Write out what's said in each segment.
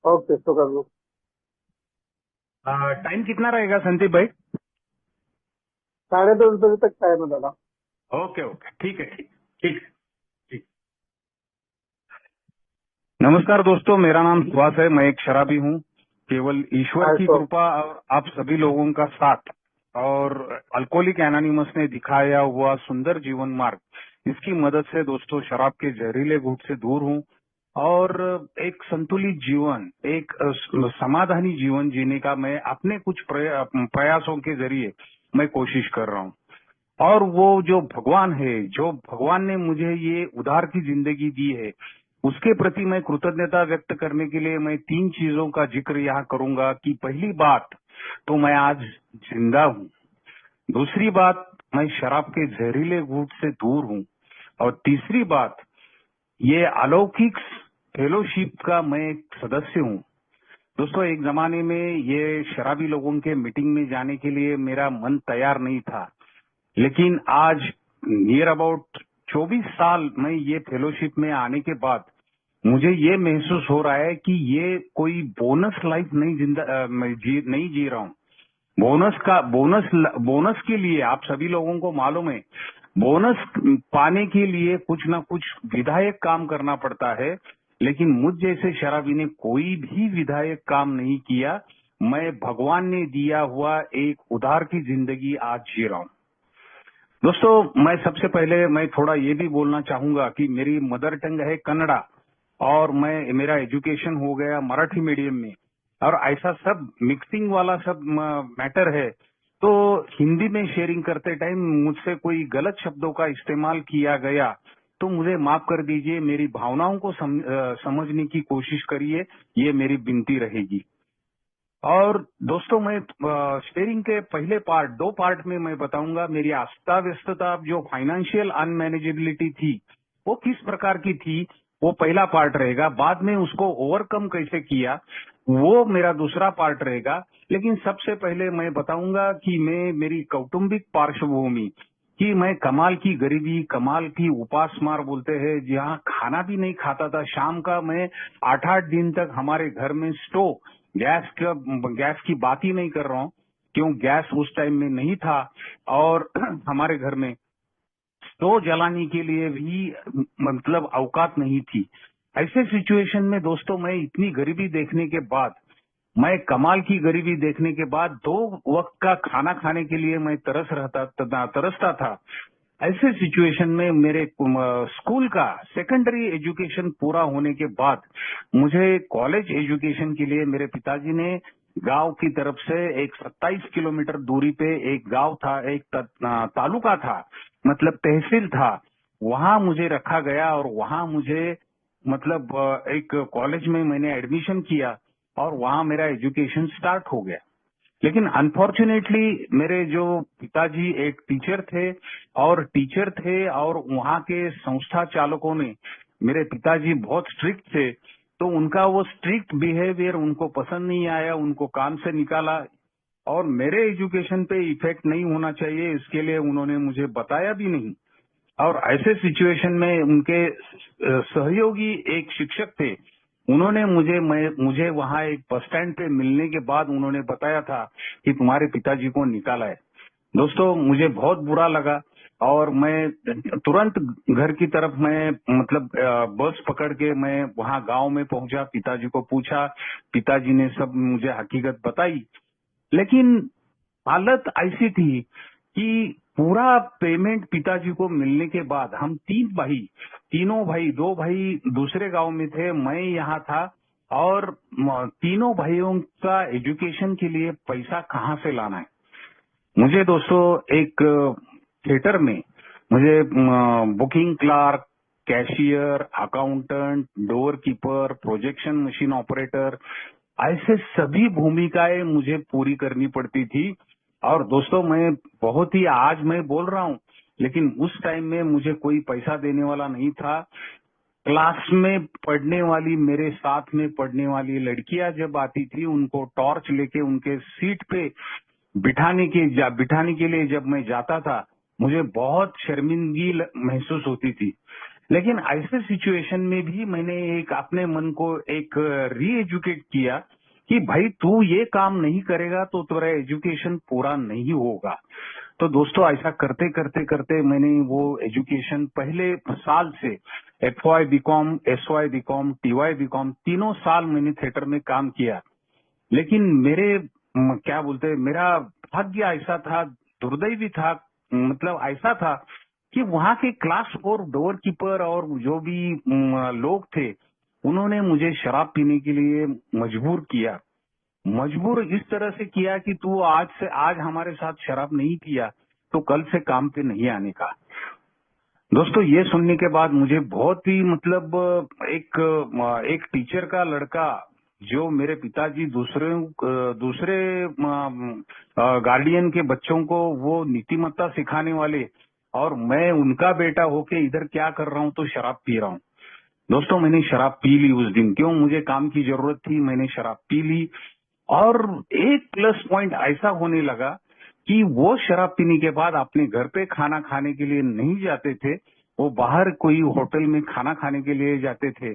Okay तो कर लो। Time कितना रहेगा संदीप भाई? 10:30 बजे तक टाइम है दादा। ओके ओके, ठीक है, ठीक ठीक ठीक। नमस्कार दोस्तों, मेरा नाम सुभाष है। मैं एक शराबी हूँ। केवल ईश्वर की तो कृपा और आप सभी लोगों का साथ और अल्कोहलिक एनोनिमस ने दिखाया हुआ सुंदर जीवन मार्ग, इसकी मदद से दोस्तों शराब के जहरीले घूंट से दूर हूँ और एक संतुलित जीवन, एक समाधानी जीवन जीने का मैं अपने कुछ प्रयासों के जरिए मैं कोशिश कर रहा हूँ। और वो जो भगवान है, जो भगवान ने मुझे ये उधार की जिंदगी दी है, उसके प्रति मैं कृतज्ञता व्यक्त करने के लिए मैं 3 चीजों का जिक्र यहाँ करूंगा कि पहली बात तो मैं आज जिंदा हूँ। दूसरी बात, मैं शराब के जहरीले घूंट से दूर हूँ। और तीसरी बात, ये अलौकिक फेलोशिप का मैं एक सदस्य हूँ। दोस्तों, एक जमाने में ये शराबी लोगों के मीटिंग में जाने के लिए मेरा मन तैयार नहीं था, लेकिन आज नियर अबाउट 24 साल में ये फेलोशिप में आने के बाद मुझे ये महसूस हो रहा है कि ये कोई बोनस लाइफ मैं नहीं जी रहा हूँ। बोनस के लिए आप सभी लोगों को मालूम है, बोनस पाने के लिए कुछ ना कुछ विधायक काम करना पड़ता है, लेकिन मुझ जैसे शराबी ने कोई भी विधायक काम नहीं किया। मैं भगवान ने दिया हुआ एक उधार की जिंदगी आज जी रहा हूँ। दोस्तों, मैं सबसे पहले मैं थोड़ा ये भी बोलना चाहूंगा कि मेरी मदर टंग है कन्नड़ा और मेरा एजुकेशन हो गया मराठी मीडियम में, और ऐसा सब मिक्सिंग वाला सब मैटर है। तो हिंदी में शेयरिंग करते टाइम मुझसे कोई गलत शब्दों का इस्तेमाल किया गया तो मुझे माफ कर दीजिए, मेरी भावनाओं को समझने की कोशिश करिए, ये मेरी विनती रहेगी। और दोस्तों, मैं शेयरिंग के पहले पार्ट 2 पार्ट में मैं बताऊंगा मेरी अस्ता व्यस्तता, जो फाइनेंशियल अनमैनेजेबिलिटी थी वो किस प्रकार की थी, वो पहला पार्ट रहेगा। बाद में उसको ओवरकम कैसे किया वो मेरा दूसरा पार्ट रहेगा। लेकिन सबसे पहले मैं बताऊंगा कि मैं मेरी कौटुंबिक पार्श्वभूमि कि मैं कमाल की गरीबी, कमाल की उपास मार बोलते हैं, जहाँ खाना भी नहीं खाता था। शाम का मैं 8-8 दिन तक हमारे घर में स्टोव, गैस की बात ही नहीं कर रहा हूँ, क्यों गैस उस टाइम में नहीं था। और हमारे घर में स्टोव जलाने के लिए भी मतलब औकात नहीं थी। ऐसे सिचुएशन में दोस्तों, मैं इतनी गरीबी देखने के बाद, मैं कमाल की गरीबी देखने के बाद 2 वक्त का खाना खाने के लिए मैं तरसता था। ऐसे सिचुएशन में मेरे स्कूल का सेकेंडरी एजुकेशन पूरा होने के बाद मुझे कॉलेज एजुकेशन के लिए मेरे पिताजी ने गांव की तरफ से एक 27 किलोमीटर दूरी पे एक गांव था, एक तालुका था, मतलब तहसील था, वहां मुझे रखा गया और वहां मुझे मतलब एक कॉलेज में मैंने एडमिशन किया और वहां मेरा एजुकेशन स्टार्ट हो गया। लेकिन अनफॉर्चुनेटली मेरे जो पिताजी एक टीचर थे और वहां के संस्था चालकों ने, मेरे पिताजी बहुत स्ट्रिक्ट थे, तो उनका वो स्ट्रिक्ट बिहेवियर उनको पसंद नहीं आया, उनको काम से निकाला। और मेरे एजुकेशन पे इफेक्ट नहीं होना चाहिए, इसके लिए उन्होंने मुझे बताया भी नहीं। और ऐसे सिचुएशन में उनके सहयोगी एक शिक्षक थे, उन्होंने मुझे वहां एक बस स्टैंड पे मिलने के बाद उन्होंने बताया था कि तुम्हारे पिताजी को निकाला है। दोस्तों, मुझे बहुत बुरा लगा और मैं तुरंत घर की तरफ मैं मतलब बस पकड़ के मैं वहां गांव में पहुंचा, पिताजी को पूछा, पिताजी ने सब मुझे हकीकत बताई। लेकिन हालत ऐसी थी कि पूरा पेमेंट पिताजी को मिलने के बाद हम तीनों भाई, 2 भाई दूसरे गांव में थे, मैं यहाँ था, और तीनों भाइयों का एजुकेशन के लिए पैसा कहाँ से लाना है। मुझे दोस्तों एक थिएटर में मुझे booking clerk, cashier, accountant, door keeper, projection machine operator, ऐसे सभी भूमिकाएं मुझे पूरी करनी पड़ती थी। और दोस्तों, मैं बहुत ही, आज मैं बोल रहा हूँ, लेकिन उस टाइम में मुझे कोई पैसा देने वाला नहीं था। क्लास में पढ़ने वाली, मेरे साथ में पढ़ने वाली लड़कियां जब आती थी, उनको टॉर्च लेके उनके सीट पे बिठाने के लिए जब मैं जाता था, मुझे बहुत शर्मिंदगी महसूस होती थी। लेकिन ऐसे सिचुएशन में भी मैंने एक अपने मन को एक री एजुकेट किया कि भाई तू ये काम नहीं करेगा तो तेरा एजुकेशन पूरा नहीं होगा। तो दोस्तों ऐसा करते करते करते मैंने वो एजुकेशन पहले साल से FY BCom, SY BCom, TY BCom तीनों साल मैंने थिएटर में काम किया। लेकिन मेरे क्या बोलते मेरा भाग्य ऐसा था, दुर्दैवी था, मतलब ऐसा था कि वहाँ के क्लास 4 डोर कीपर और जो भी लोग थे उन्होंने मुझे शराब पीने के लिए मजबूर किया। मजबूर इस तरह से किया कि तू आज हमारे साथ शराब नहीं पिया तो कल से काम पे नहीं आने का। दोस्तों ये सुनने के बाद मुझे बहुत ही मतलब एक टीचर का लड़का जो मेरे पिताजी दूसरे गार्डियन के बच्चों को वो नीतिमत्ता सिखाने वाले, और मैं उनका बेटा होके इधर क्या कर रहा हूँ तो शराब पी रहा हूँ। दोस्तों मैंने शराब पी ली उस दिन, क्यों, मुझे काम की जरूरत थी, मैंने शराब पी ली। और एक प्लस पॉइंट ऐसा होने लगा कि वो शराब पीने के बाद अपने घर पे खाना खाने के लिए नहीं जाते थे, वो बाहर कोई होटल में खाना खाने के लिए जाते थे।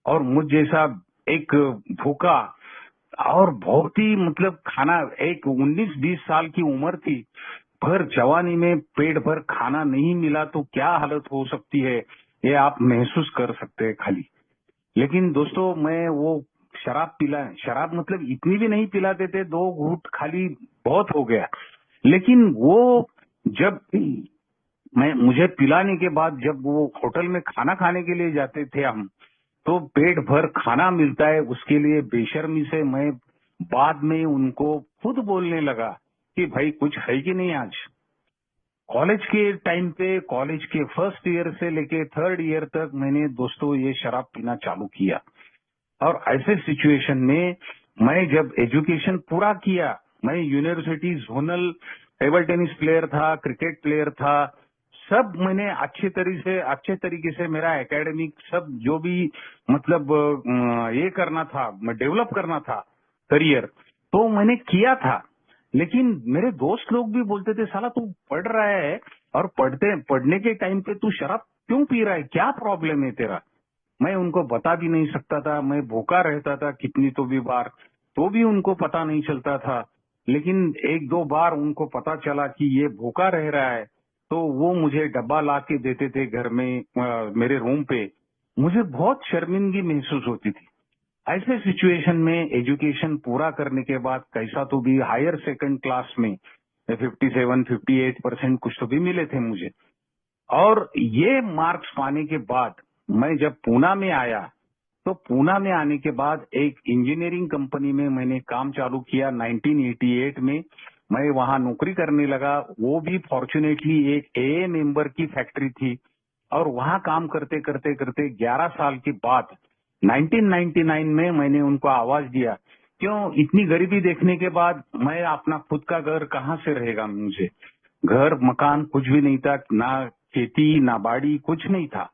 और मुझ जैसा एक भूखा और बहुत ही मतलब खाना, एक 19-20 साल की उम्र थी, भर जवानी में पेट भर खाना नहीं मिला तो क्या हालत हो सकती है ये आप महसूस कर सकते हैं खाली। लेकिन दोस्तों मैं वो शराब मतलब इतनी भी नहीं पिलाते थे, 2 घूंट खाली बहुत हो गया। लेकिन वो जब मुझे पिलाने के बाद जब वो होटल में खाना खाने के लिए जाते थे हम, तो पेट भर खाना मिलता है, उसके लिए बेशर्मी से मैं बाद में उनको खुद बोलने लगा कि भाई कुछ है कि नहीं आज। कॉलेज के टाइम पे, कॉलेज के फर्स्ट ईयर से लेके 3rd ईयर तक मैंने दोस्तों ये शराब पीना चालू किया। और ऐसे सिचुएशन में मैं जब एजुकेशन पूरा किया, मैं university zonal table tennis player था, क्रिकेट प्लेयर था, सब मैंने अच्छे तरीके से मेरा एकेडमिक सब जो भी मतलब ये करना था, डेवलप करना था करियर, तो मैंने किया था। लेकिन मेरे दोस्त लोग भी बोलते थे साला तू पढ़ रहा है और पढ़ने के टाइम पे तू शराब क्यों पी रहा है, क्या प्रॉब्लम है तेरा। मैं उनको बता भी नहीं सकता था, मैं भूखा रहता था कितनी तो भी बार, तो भी उनको पता नहीं चलता था। लेकिन 1-2 बार उनको पता चला कि ये भूखा रह रहा है, तो वो मुझे डब्बा ला के देते थे घर में, मेरे रूम पे। मुझे बहुत शर्मिंदगी महसूस होती थी। ऐसे सिचुएशन में एजुकेशन पूरा करने के बाद कैसा तो भी हायर सेकंड क्लास में 57-58% कुछ तो भी मिले थे मुझे। और ये मार्क्स पाने के बाद मैं जब पूना में आया, तो पूना में आने के बाद एक इंजीनियरिंग कंपनी में मैंने काम चालू किया 1988 में। मैं वहां नौकरी करने लगा, वो भी फॉर्चुनेटली एक AA मेंबर की फैक्ट्री थी। और वहां काम करते करते करते 11 साल के बाद 1999 में मैंने उनको आवाज दिया, क्यों, इतनी गरीबी देखने के बाद मैं अपना खुद का घर कहाँ से रहेगा, मुझे घर मकान कुछ भी नहीं था, ना खेती ना बाड़ी कुछ नहीं था।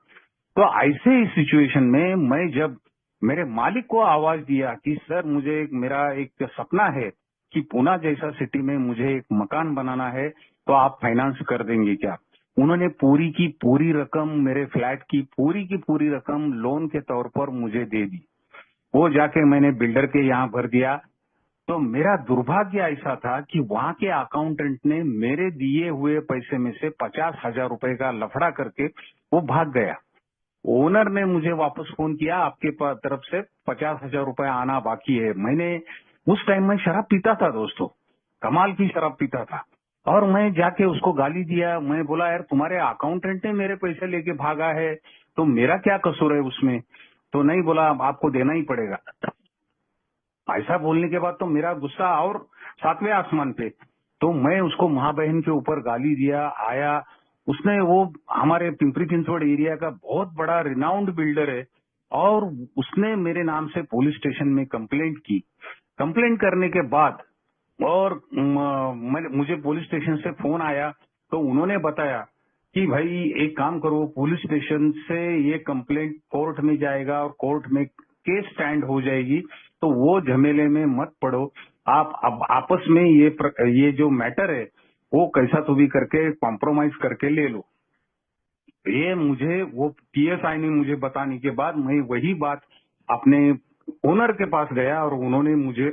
तो ऐसे सिचुएशन में मैं जब मेरे मालिक को आवाज दिया कि सर मुझे मेरा एक सपना है कि पुणे जैसा सिटी में मुझे एक मकान बनाना है, तो आप फाइनेंस कर देंगे क्या। उन्होंने पूरी की पूरी रकम, मेरे फ्लैट की पूरी रकम लोन के तौर पर मुझे दे दी। वो जाके मैंने बिल्डर के यहाँ भर दिया। तो मेरा दुर्भाग्य ऐसा था कि वहां के अकाउंटेंट ने मेरे दिए हुए पैसे में से 50,000 रुपए का लफड़ा करके वो भाग गया। ओनर ने मुझे वापस फोन किया, आपके तरफ से 50,000 रुपए आना बाकी है। मैंने उस टाइम में शराब पीता था दोस्तों, कमाल की शराब पीता था। और मैं जाके उसको गाली दिया, मैं बोला यार तुम्हारे अकाउंटेंट ने मेरे पैसे लेके भागा है तो मेरा क्या कसूर है उसमें। तो नहीं, बोला आपको देना ही पड़ेगा। ऐसा बोलने के बाद तो मेरा गुस्सा और 7वें आसमान पे। तो मैं उसको माँ बहन के ऊपर गाली दिया आया। उसने, वो हमारे पिंपरी चिंचवड़ एरिया का बहुत बड़ा रिनाउंड बिल्डर है, और उसने मेरे नाम से पुलिस स्टेशन में कंप्लेंट की। कंप्लेंट करने के बाद और मुझे पुलिस स्टेशन से फोन आया, तो उन्होंने बताया कि भाई एक काम करो, पुलिस स्टेशन से ये कंप्लेंट कोर्ट में जाएगा और कोर्ट में केस स्टैंड हो जाएगी, तो वो झमेले में मत पड़ो, आप अब आपस में ये जो मैटर है वो कैसा तो भी करके कॉम्प्रोमाइज करके ले लो। ये मुझे वो पीएसआई ने मुझे बताने के बाद मैं वही बात अपने ओनर के पास गया और उन्होंने मुझे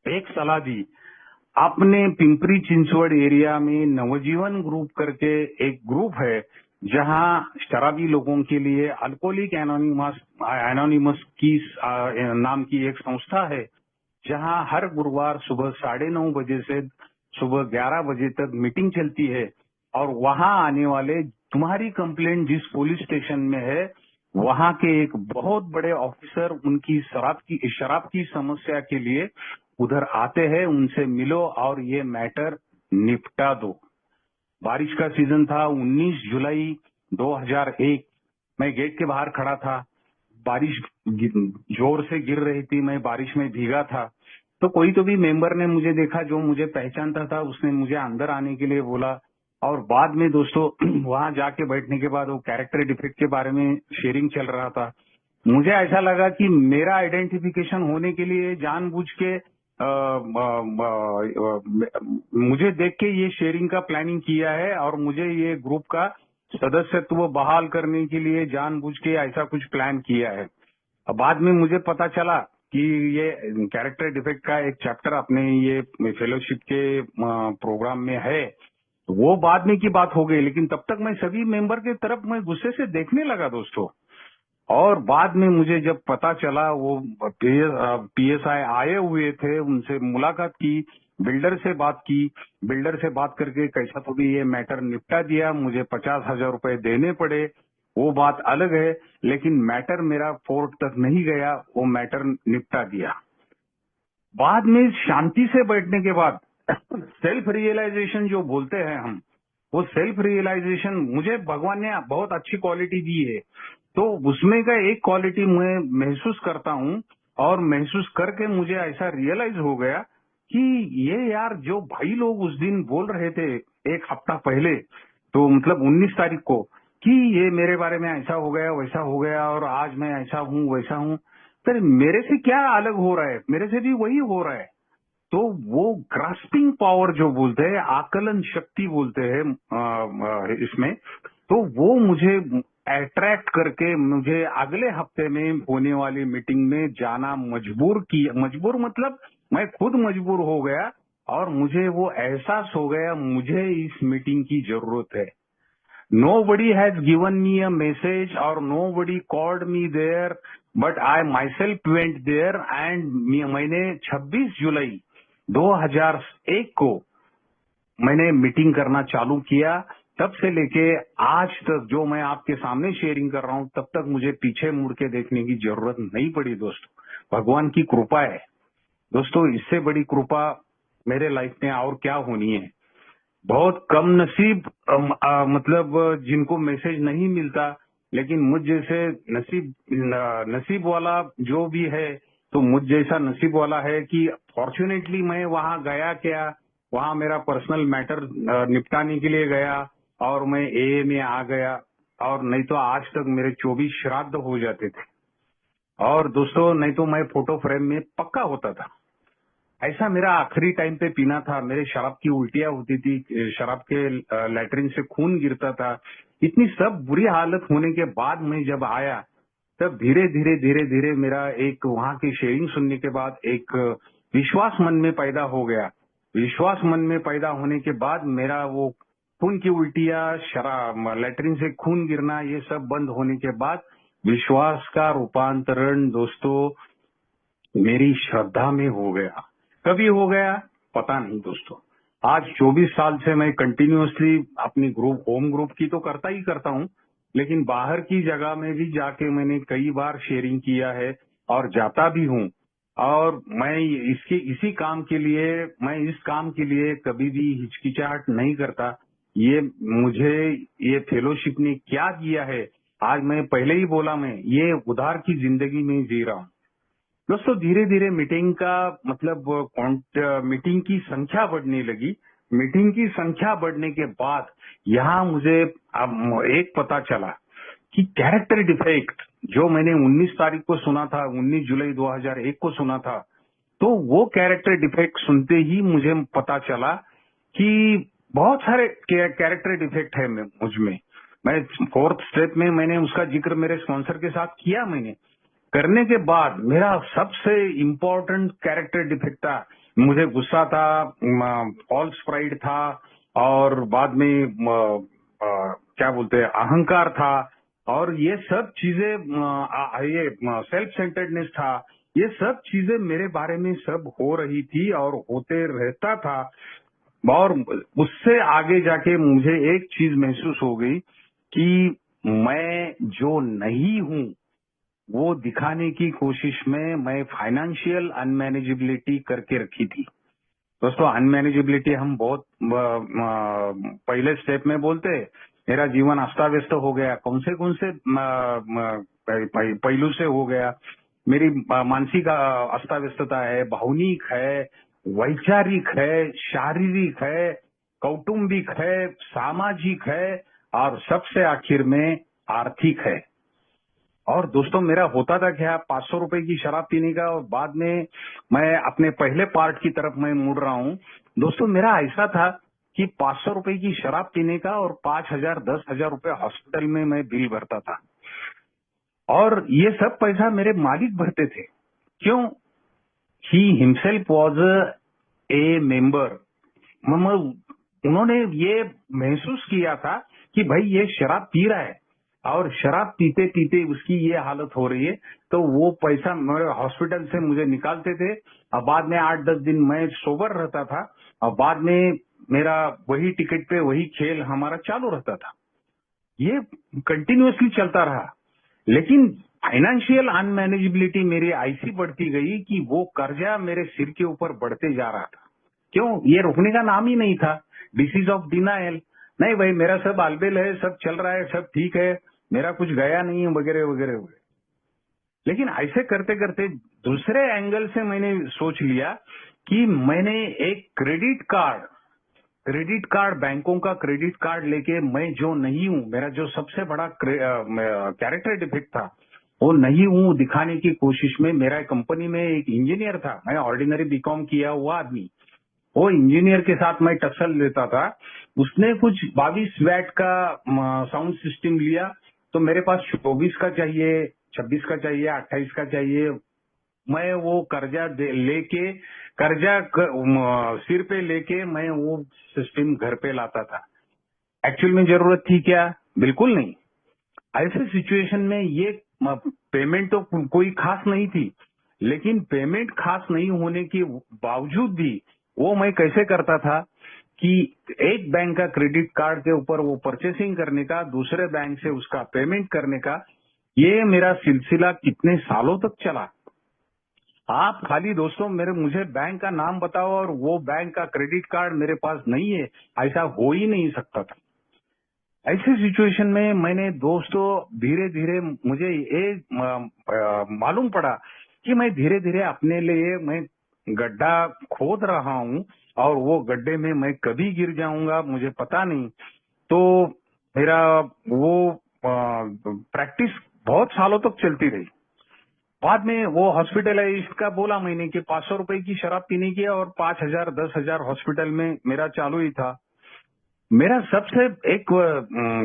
एक सलाह दी। अपने पिंपरी चिंचवड़ एरिया में नवजीवन ग्रुप करके एक ग्रुप है, जहां शराबी लोगों के लिए अल्कोहलिक एनोनिमस की नाम की एक संस्था है, जहां हर गुरुवार सुबह 9:30 बजे से सुबह 11 बजे तक मीटिंग चलती है। और वहां आने वाले, तुम्हारी कंप्लेंट जिस पुलिस स्टेशन में है, वहां के एक बहुत बड़े ऑफिसर उनकी शराब की समस्या के लिए उधर आते हैं, उनसे मिलो और ये मैटर निपटा दो। बारिश का सीजन था, 19 जुलाई 2001। मैं गेट के बाहर खड़ा था, बारिश जोर से गिर रही थी, मैं बारिश में भीगा था। तो कोई तो भी मेंबर ने मुझे देखा, जो मुझे पहचानता था, उसने मुझे अंदर आने के लिए बोला। और बाद में दोस्तों वहां जाके बैठने के बाद वो कैरेक्टर डिफेक्ट के बारे में शेयरिंग चल रहा था। मुझे ऐसा लगा कि मेरा आइडेंटिफिकेशन होने के लिए जानबूझ के मुझे देख के ये शेयरिंग का प्लानिंग किया है और मुझे ये ग्रुप का सदस्यत्व बहाल करने के लिए जानबूझ के ऐसा कुछ प्लान किया है। अब बाद में मुझे पता चला कि ये कैरेक्टर डिफेक्ट का एक चैप्टर अपने ये फेलोशिप के प्रोग्राम में है। तो वो बाद में की बात हो गई, लेकिन तब तक मैं सभी मेंबर के तरफ मैं गुस्से से देखने लगा दोस्तों। और बाद में मुझे जब पता चला, वो पीएसआई आए हुए थे, उनसे मुलाकात की, बिल्डर से बात की, बिल्डर से बात करके कैसा तो भी ये मैटर निपटा दिया। मुझे 50,000 रुपए देने पड़े, वो बात अलग है, लेकिन मैटर मेरा कोर्ट तक नहीं गया, वो मैटर निपटा दिया। बाद में शांति से बैठने के बाद सेल्फ रियलाइजेशन जो बोलते हैं हम, वो सेल्फ रियलाइजेशन मुझे भगवान ने बहुत अच्छी क्वालिटी दी है। तो उसमें का एक क्वालिटी मैं महसूस करता हूँ, और महसूस करके मुझे ऐसा रियलाइज हो गया कि ये यार जो भाई लोग उस दिन बोल रहे थे एक हफ्ता पहले, तो मतलब 19 तारीख को, कि ये मेरे बारे में ऐसा हो गया वैसा हो गया और आज मैं ऐसा हूँ वैसा हूँ, फिर मेरे से क्या अलग हो रहा है? मेरे से भी वही हो रहा है। तो वो ग्रास्पिंग पावर जो बोलते हैं, आकलन शक्ति बोलते हैं इसमें, तो वो मुझे अट्रैक्ट करके मुझे अगले हफ्ते में होने वाली मीटिंग में जाना मजबूर किया। मजबूर मतलब मैं खुद मजबूर हो गया और मुझे वो एहसास हो गया मुझे इस मीटिंग की जरूरत है। Nobody has given me a message or nobody called me there, but I myself went there and मैंने 26 जुलाई 2001 को मैंने मीटिंग करना चालू किया। तब से लेके आज तक जो मैं आपके सामने शेयरिंग कर रहा हूँ, तब तक मुझे पीछे मुड़ के देखने की जरूरत नहीं पड़ी दोस्तों। भगवान की कृपा है दोस्तों, इससे बड़ी कृपा मेरे लाइफ में और क्या होनी है। बहुत कम नसीब मतलब जिनको मैसेज नहीं मिलता, लेकिन मुझ जैसे नसीब वाला जो भी है, तो मुझ जैसा नसीब वाला है कि फॉर्चुनेटली मैं वहां गया, क्या वहां मेरा पर्सनल मैटर निपटाने के लिए गया और मैं एए में आ गया, और नहीं तो आज तक मेरे 24 श्राद्ध हो जाते थे। और दोस्तों नहीं तो मैं फोटो फ्रेम में पक्का होता था। ऐसा मेरा आखिरी टाइम पे पीना था, मेरे शराब की उल्टियां होती थी, शराब के लैट्रिन से खून गिरता था। इतनी सब बुरी हालत होने के बाद मैं जब आया, तब धीरे धीरे धीरे धीरे मेरा एक वहां की शेयरिंग सुनने के बाद एक विश्वास मन में पैदा हो गया। विश्वास मन में पैदा होने के बाद मेरा वो खून की उल्टियां, शराब, लैट्रिन से खून गिरना, ये सब बंद होने के बाद विश्वास का रूपांतरण दोस्तों मेरी श्रद्धा में हो गया। कभी हो गया पता नहीं दोस्तों। आज 24 साल से मैं कंटिन्यूअसली अपनी होम ग्रुप की तो करता ही करता हूँ, लेकिन बाहर की जगह में भी जाके मैंने कई बार शेयरिंग किया है और जाता भी हूँ। और मैं इसी काम के लिए, मैं इस काम के लिए कभी भी हिचकिचाहट नहीं करता। ये मुझे ये फेलोशिप ने क्या दिया है, आज मैं पहले ही बोला, मैं ये उधार की जिंदगी में जी रहा हूँ दोस्तों। धीरे धीरे मीटिंग का मतलब मीटिंग की संख्या बढ़ने लगी। मीटिंग की संख्या बढ़ने के बाद यहाँ मुझे एक पता चला कि कैरेक्टर डिफेक्ट जो मैंने 19 तारीख को सुना था, 19 जुलाई 2001 को सुना था, तो वो कैरेक्टर डिफेक्ट सुनते ही मुझे पता चला कि बहुत सारे कैरेक्टर डिफेक्ट है मुझ में। मैं फोर्थ स्टेप में मैंने उसका जिक्र मेरे स्पॉन्सर के साथ किया। मैंने करने के बाद मेरा सबसे इम्पोर्टेंट कैरेक्टर डिफेक्ट था, मुझे गुस्सा था, फॉल्स प्राइड था, और बाद में क्या बोलते हैं अहंकार था, और ये सब चीजें, ये सेल्फ सेंटर्डनेस था। ये सब चीजें मेरे बारे में सब हो रही थी और होते रहता था। और उससे आगे जाके मुझे एक चीज महसूस हो गई कि मैं जो नहीं हूं वो दिखाने की कोशिश में मैं फाइनेंशियल अनमैनेजेबिलिटी करके रखी थी। दोस्तों, अनमैनेजेबिलिटी हम बहुत पहले स्टेप में बोलते हैं। मेरा जीवन अस्ता व्यस्त हो गया, कौन से पहलू से हो गया। मेरी मानसिक अस्ता व्यस्तता है, भावनिक है, वैचारिक है, शारीरिक है, कौटुंबिक है, सामाजिक है, और सबसे आखिर में आर्थिक है। और दोस्तों, मेरा होता था क्या, 500 रुपए की शराब पीने का, और बाद में मैं अपने पहले पार्ट की तरफ मैं मुड़ रहा हूँ। दोस्तों, मेरा ऐसा था कि 500 रुपए की शराब पीने का और 5,000 10,000 रुपए हॉस्पिटल में मैं बिल भरता था, और ये सब पैसा मेरे मालिक भरते थे। क्यों? He himself was a member. उन्होंने ये महसूस किया था कि भाई ये शराब पी रहा है, और शराब पीते पीते उसकी ये हालत हो रही है, तो वो पैसा मेरे हॉस्पिटल से मुझे निकालते थे। और बाद में 8-10 दिन मैं सोबर रहता था, और बाद में मेरा वही टिकट पे वही खेल हमारा चालू रहता था। ये कंटिन्यूअसली चलता रहा। लेकिन फाइनेंशियल अनमैनेजेबिलिटी मेरी ऐसी बढ़ती गई कि वो कर्जा मेरे सिर के ऊपर बढ़ते जा रहा था। क्यों? ये रुकने का नाम ही नहीं था। डिसीज ऑफ डिनायल, नहीं भाई मेरा सब अलबेल है, सब चल रहा है, सब ठीक है, मेरा कुछ गया नहीं है, वगैरह वगैरह वगैरह। लेकिन ऐसे करते करते दूसरे एंगल से मैंने सोच लिया कि मैंने एक क्रेडिट कार्ड, बैंकों का क्रेडिट कार्ड लेके मैं जो नहीं हूं, मेरा जो सबसे बड़ा कैरेक्टर डिफेक्ट था, वो नहीं हूं दिखाने की कोशिश में। मेरा कंपनी में एक इंजीनियर था, मैं ऑर्डिनरी बीकॉम किया हुआ आदमी, वो इंजीनियर के साथ मैं टक्सल लेता था। उसने कुछ 22 वैट का साउंड सिस्टम लिया, तो मेरे पास 24 का चाहिए, 26 का चाहिए, 28 का चाहिए। मैं वो कर्जा सिर पे लेके मैं वो सिस्टम घर पे लाता था। एक्चुअल में जरूरत थी क्या? बिल्कुल नहीं। ऐसे सिचुएशन में ये पेमेंट तो कोई खास नहीं थी, लेकिन पेमेंट खास नहीं होने के बावजूद भी वो मैं कैसे करता था कि एक बैंक का क्रेडिट कार्ड के ऊपर वो परचेसिंग करने का, दूसरे बैंक से उसका पेमेंट करने का, ये मेरा सिलसिला कितने सालों तक चला। आप खाली दोस्तों मुझे बैंक का नाम बताओ और वो बैंक का क्रेडिट कार्ड मेरे पास नहीं है, ऐसा हो ही नहीं सकता था। ऐसे सिचुएशन में मैंने दोस्तों धीरे धीरे मुझे ये मालूम पड़ा कि मैं धीरे धीरे अपने लिए मैं गड्ढा खोद रहा हूं, और वो गड्ढे में मैं कभी गिर जाऊंगा मुझे पता नहीं। तो मेरा वो प्रैक्टिस बहुत सालों तक चलती रही। बाद में वो हॉस्पिटलाइज का बोला मैंने कि 500 रुपए की शराब पीने की, और 5,000 10,000 हॉस्पिटल में मेरा चालू ही था। मेरा सबसे एक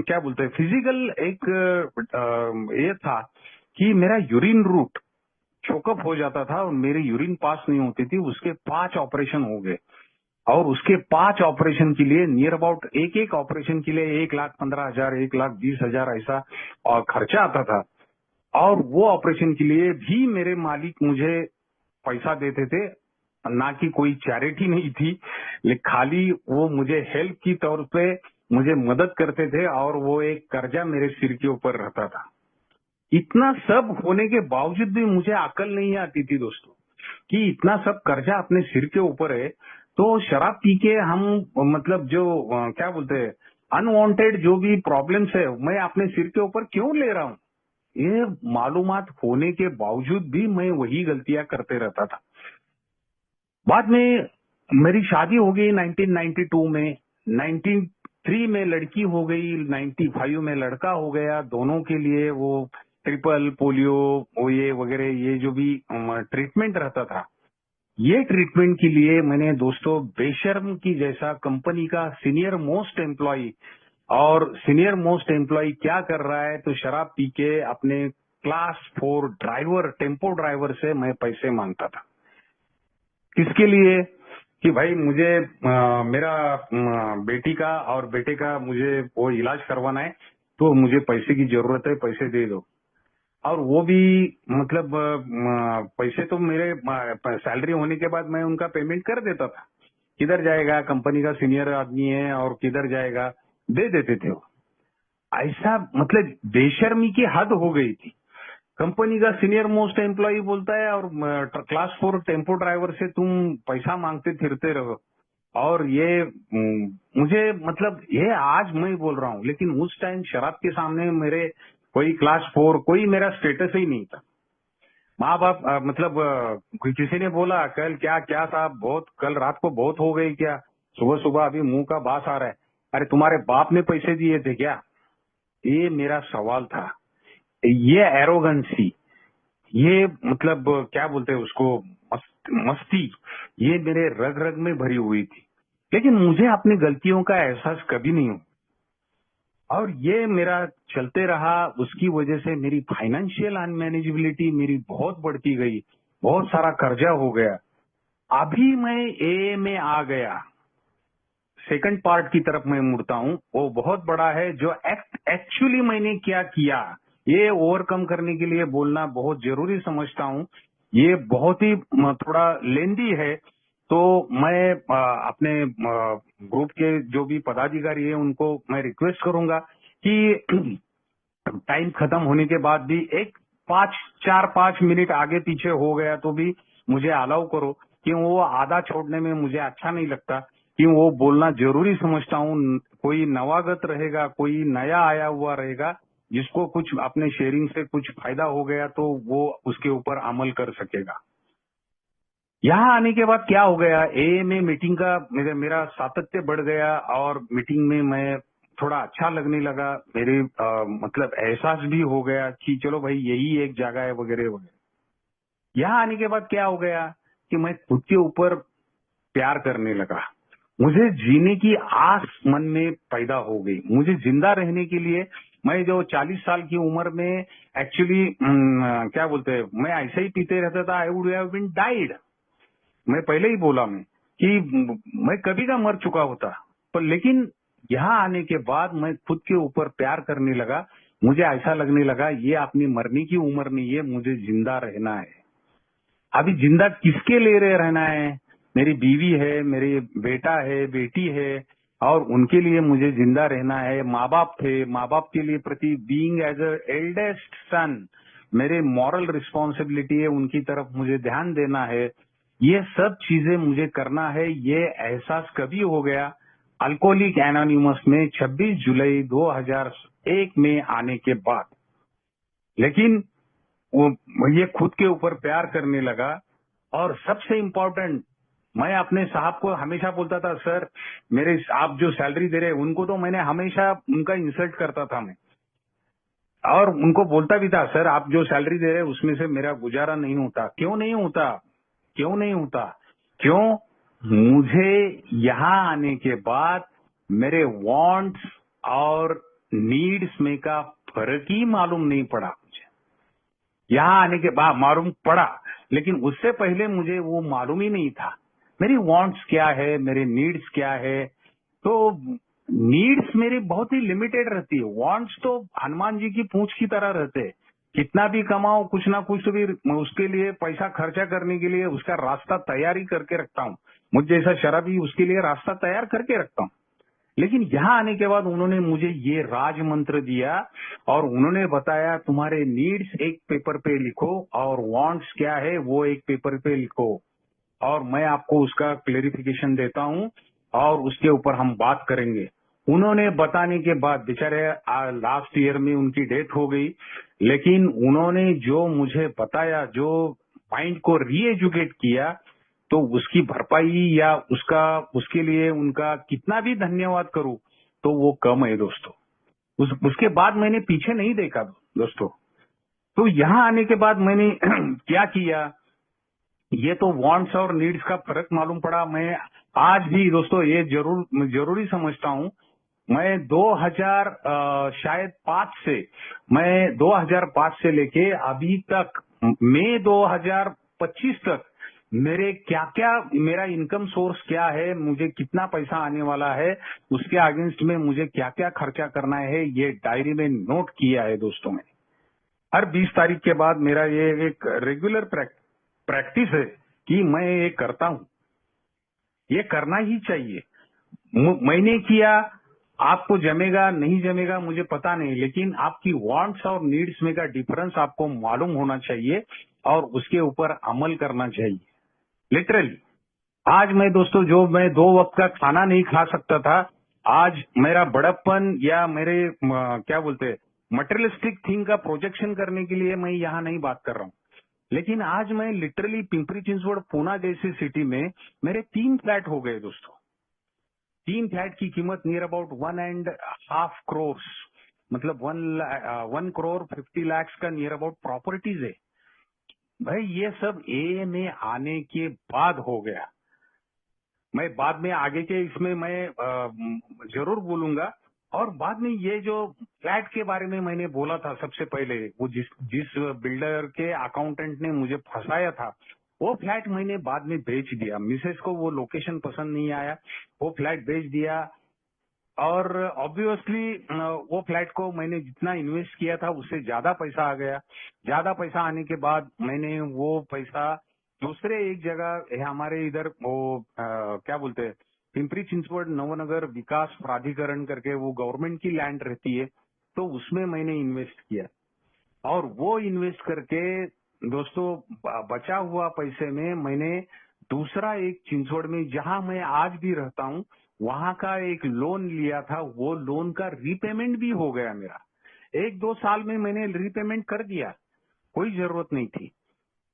क्या बोलते हैं फिजिकल एक ये था कि मेरा यूरिन रूट चोकअप हो जाता था और मेरी यूरिन पास नहीं होती थी। उसके 5 ऑपरेशन हो गए, और उसके 5 ऑपरेशन के लिए नियर अबाउट एक ऑपरेशन के लिए 1,15,000 1,20,000 ऐसा और खर्चा आता था। और वो ऑपरेशन के लिए भी मेरे मालिक मुझे पैसा देते थे, ना कि कोई चैरिटी नहीं थी, लेकिन खाली वो मुझे हेल्प की तौर पे मुझे मदद करते थे, और वो एक कर्जा मेरे सिर के ऊपर रहता था। इतना सब होने के बावजूद भी मुझे अकल नहीं आती थी दोस्तों कि इतना सब कर्जा अपने सिर के ऊपर है, तो शराब पी के हम मतलब जो क्या बोलते हैं अनवांटेड जो भी प्रॉब्लम्स है मैं अपने सिर के ऊपर क्यों ले रहा हूँ। ये मालूमात होने के बावजूद भी मैं वही गलतियां करते रहता था। बाद में मेरी शादी हो गई 1992 में, 93 में लड़की हो गई, 95 में लड़का हो गया। दोनों के लिए वो ट्रिपल पोलियो वो ये वगैरह ये जो भी ट्रीटमेंट रहता था, ये ट्रीटमेंट के लिए मैंने दोस्तों बेशर्म की जैसा कंपनी का सीनियर मोस्ट एम्प्लॉय और सीनियर मोस्ट एम्प्लॉय क्या कर रहा है, तो शराब पी के अपने क्लास 4 ड्राइवर, टेम्पो ड्राइवर से मैं पैसे मांगता था। किसके लिए? कि भाई मुझे मेरा बेटी का और बेटे का मुझे वो इलाज करवाना है, तो मुझे पैसे की जरूरत है, पैसे दे दो। और वो भी मतलब पैसे तो मेरे सैलरी होने के बाद मैं उनका पेमेंट कर देता था। किधर जाएगा, कंपनी का सीनियर आदमी है और किधर जाएगा, दे देते थे वो। ऐसा मतलब बेशर्मी की हद हो गई थी। कंपनी का सीनियर मोस्ट एम्प्लॉय बोलता है और क्लास 4 टेम्पो ड्राइवर से तुम पैसा मांगते फिरते रहो। और ये मुझे मतलब ये आज मैं बोल रहा हूँ, लेकिन उस टाइम शराब के सामने मेरे कोई क्लास 4, कोई मेरा स्टेटस ही नहीं था। माँ बाप मतलब कोई किसी ने बोला कल क्या क्या साहब, बहुत कल रात को बहुत हो गई क्या, सुबह सुबह अभी मुंह का बास आ रहा है, अरे तुम्हारे बाप ने पैसे दिए थे क्या? ये मेरा सवाल था। ये एरोगेंसी, ये मतलब क्या बोलते हैं उसको, मस्ती, ये मेरे रग रग में भरी हुई थी। लेकिन मुझे अपनी गलतियों का एहसास कभी नहीं हुआ और ये मेरा चलते रहा। उसकी वजह से मेरी फाइनेंशियल अनमैनेजेबिलिटी मेरी बहुत बढ़ती गई, बहुत सारा कर्जा हो गया। अभी मैं ए में आ गया, सेकंड पार्ट की तरफ मैं मुड़ता हूँ, वो बहुत बड़ा है। जो एक्चुअली मैंने क्या किया, ये ओवरकम करने के लिए बोलना बहुत जरूरी समझता हूँ। ये बहुत ही थोड़ा लेंदी है, तो मैं अपने ग्रुप के जो भी पदाधिकारी है उनको मैं रिक्वेस्ट करूंगा कि टाइम खत्म होने के बाद भी एक 4-5 मिनट आगे पीछे हो गया तो भी मुझे अलाउ करो, कि वो आधा छोड़ने में मुझे अच्छा नहीं लगता, कि वो बोलना जरूरी समझता हूँ। कोई नवागत रहेगा, कोई नया आया हुआ रहेगा, जिसको कुछ अपने शेयरिंग से कुछ फायदा हो गया तो वो उसके ऊपर अमल कर सकेगा। यहाँ आने के बाद क्या हो गया, ए में मीटिंग का मेरा सातत्य बढ़ गया और मीटिंग में मैं थोड़ा अच्छा लगने लगा। मेरे मतलब एहसास भी हो गया कि चलो भाई यही एक जगह है वगैरह वगैरह। यहाँ आने के बाद क्या हो गया कि मैं खुद के ऊपर प्यार करने लगा। मुझे जीने की आस मन में पैदा हो गई। मुझे जिंदा रहने के लिए, मैं जो 40 साल की उम्र में एक्चुअली क्या बोलते हैं, मैं ऐसे ही पीते रहता था, I would have been died. मैं पहले ही बोला मैं कि मैं कभी का मर चुका होता, पर लेकिन यहाँ आने के बाद मैं खुद के ऊपर प्यार करने लगा। मुझे ऐसा लगने लगा ये अपनी मरने की उम्र नहीं है, मुझे जिंदा रहना है। अभी जिंदा किसके लिए रहना है? मेरी बीवी है, मेरे बेटा है, बेटी है, और उनके लिए मुझे जिंदा रहना है। माँ बाप थे, माँ बाप के लिए प्रति being as a eldest son मेरे मॉरल रिस्पॉन्सिबिलिटी है, उनकी तरफ मुझे ध्यान देना है। ये सब चीजें मुझे करना है। ये एहसास कभी हो गया अल्कोहलिक एनोनिमस में 26 जुलाई 2001 में आने के बाद। लेकिन वो ये खुद के ऊपर प्यार करने लगा। और सबसे इम्पोर्टेंट, मैं अपने साहब को हमेशा बोलता था, सर मेरे आप जो सैलरी दे रहे, उनको तो मैंने हमेशा उनका इंसल्ट करता था मैं, और उनको बोलता भी था, सर आप जो सैलरी दे रहे उसमें से मेरा गुजारा नहीं होता। क्यों नहीं होता? क्यों नहीं होता? क्यों? मुझे यहाँ आने के बाद मेरे वांट्स और नीड्स में का फर्क ही मालूम नहीं पड़ा मुझे। यहाँ आने के बाद मालूम पड़ा, लेकिन उससे पहले मुझे वो मालूम ही नहीं था मेरी वांट्स क्या है, मेरे नीड्स क्या है। तो नीड्स मेरी बहुत ही लिमिटेड रहती है, वांट्स तो हनुमान जी की पूंछ की तरह रहते हैं। कितना भी कमाओ, कुछ ना कुछ तो भी उसके लिए पैसा खर्चा करने के लिए उसका रास्ता तैयार ही करके रखता हूँ। मुझ जैसा शराबी उसके लिए रास्ता तैयार करके रखता हूँ। लेकिन यहाँ आने के बाद उन्होंने मुझे ये राज मंत्र दिया और उन्होंने बताया, तुम्हारे नीड्स एक पेपर पे लिखो और वांट्स क्या है वो एक पेपर पे लिखो, और मैं आपको उसका क्लेरिफिकेशन देता हूँ और उसके ऊपर हम बात करेंगे। उन्होंने बताने के बाद बेचारे लास्ट ईयर में उनकी डेथ हो गई, लेकिन उन्होंने जो मुझे बताया, जो माइंड को रीएजुकेट किया, तो उसकी भरपाई या उसके लिए उनका कितना भी धन्यवाद करूं तो वो कम है दोस्तों। उसके बाद मैंने पीछे नहीं देखा दोस्तों। तो यहाँ आने के बाद मैंने क्या किया, ये तो वांट्स और नीड्स का फर्क मालूम पड़ा। मैं आज भी दोस्तों ये जरूरी समझता हूँ मैं 2000 शायद 5 से, मैं 2005 से लेके अभी तक मई 2025 तक मेरे क्या क्या, मेरा इनकम सोर्स क्या है, मुझे कितना पैसा आने वाला है, उसके अगेंस्ट में मुझे क्या क्या खर्चा करना है, ये डायरी में नोट किया है दोस्तों। मैंने हर 20 तारीख के बाद मेरा ये एक रेगुलर प्रैक्टिस है कि मैं ये करता हूँ, ये करना ही चाहिए। मैंने किया, आपको जमेगा नहीं जमेगा मुझे पता नहीं, लेकिन आपकी वांट्स और नीड्स में का डिफरेंस आपको मालूम होना चाहिए और उसके ऊपर अमल करना चाहिए। लिटरली आज मैं दोस्तों, जो मैं 2 वक्त का खाना नहीं खा सकता था, आज मेरा बड़प्पन या मेरे क्या बोलते मटेरियलिस्टिक थिंग का प्रोजेक्शन करने के लिए मैं यहाँ नहीं बात कर रहा हूँ। लेकिन आज मैं लिटरली पिंपरी चिंचवड़ पूना जैसी सिटी में मेरे 3 फ्लैट हो गए दोस्तों। 3 फ्लैट की कीमत नियर अबाउट 1.5 करोड़, मतलब 1 करोड़ 50 लाख का नियर अबाउट प्रॉपर्टीज है। भाई ये सब ए में आने के बाद हो गया। मैं बाद में आगे के इसमें मैं जरूर बोलूंगा। और बाद में ये जो फ्लैट के बारे में मैंने बोला था सबसे पहले, वो जिस बिल्डर के अकाउंटेंट ने मुझे फंसाया था, वो फ्लैट मैंने बाद में बेच दिया। मिसेस को वो लोकेशन पसंद नहीं आया, वो फ्लैट बेच दिया। और ऑब्वियसली वो फ्लैट को मैंने जितना इन्वेस्ट किया था उससे ज्यादा पैसा आ गया। ज्यादा पैसा आने के बाद मैंने वो पैसा दूसरे एक जगह हमारे इधर वो क्या बोलते हैं, पिंपरी चिंचवड़ नवनगर विकास प्राधिकरण करके वो गवर्नमेंट की लैंड रहती है, तो उसमें मैंने इन्वेस्ट किया। और वो इन्वेस्ट करके दोस्तों बचा हुआ पैसे में मैंने दूसरा एक चिंचवड़ में जहां मैं आज भी रहता हूं, वहां का एक लोन लिया था। वो लोन का रीपेमेंट भी हो गया मेरा। 1-2 साल में मैंने रीपेमेंट कर दिया, कोई जरूरत नहीं थी।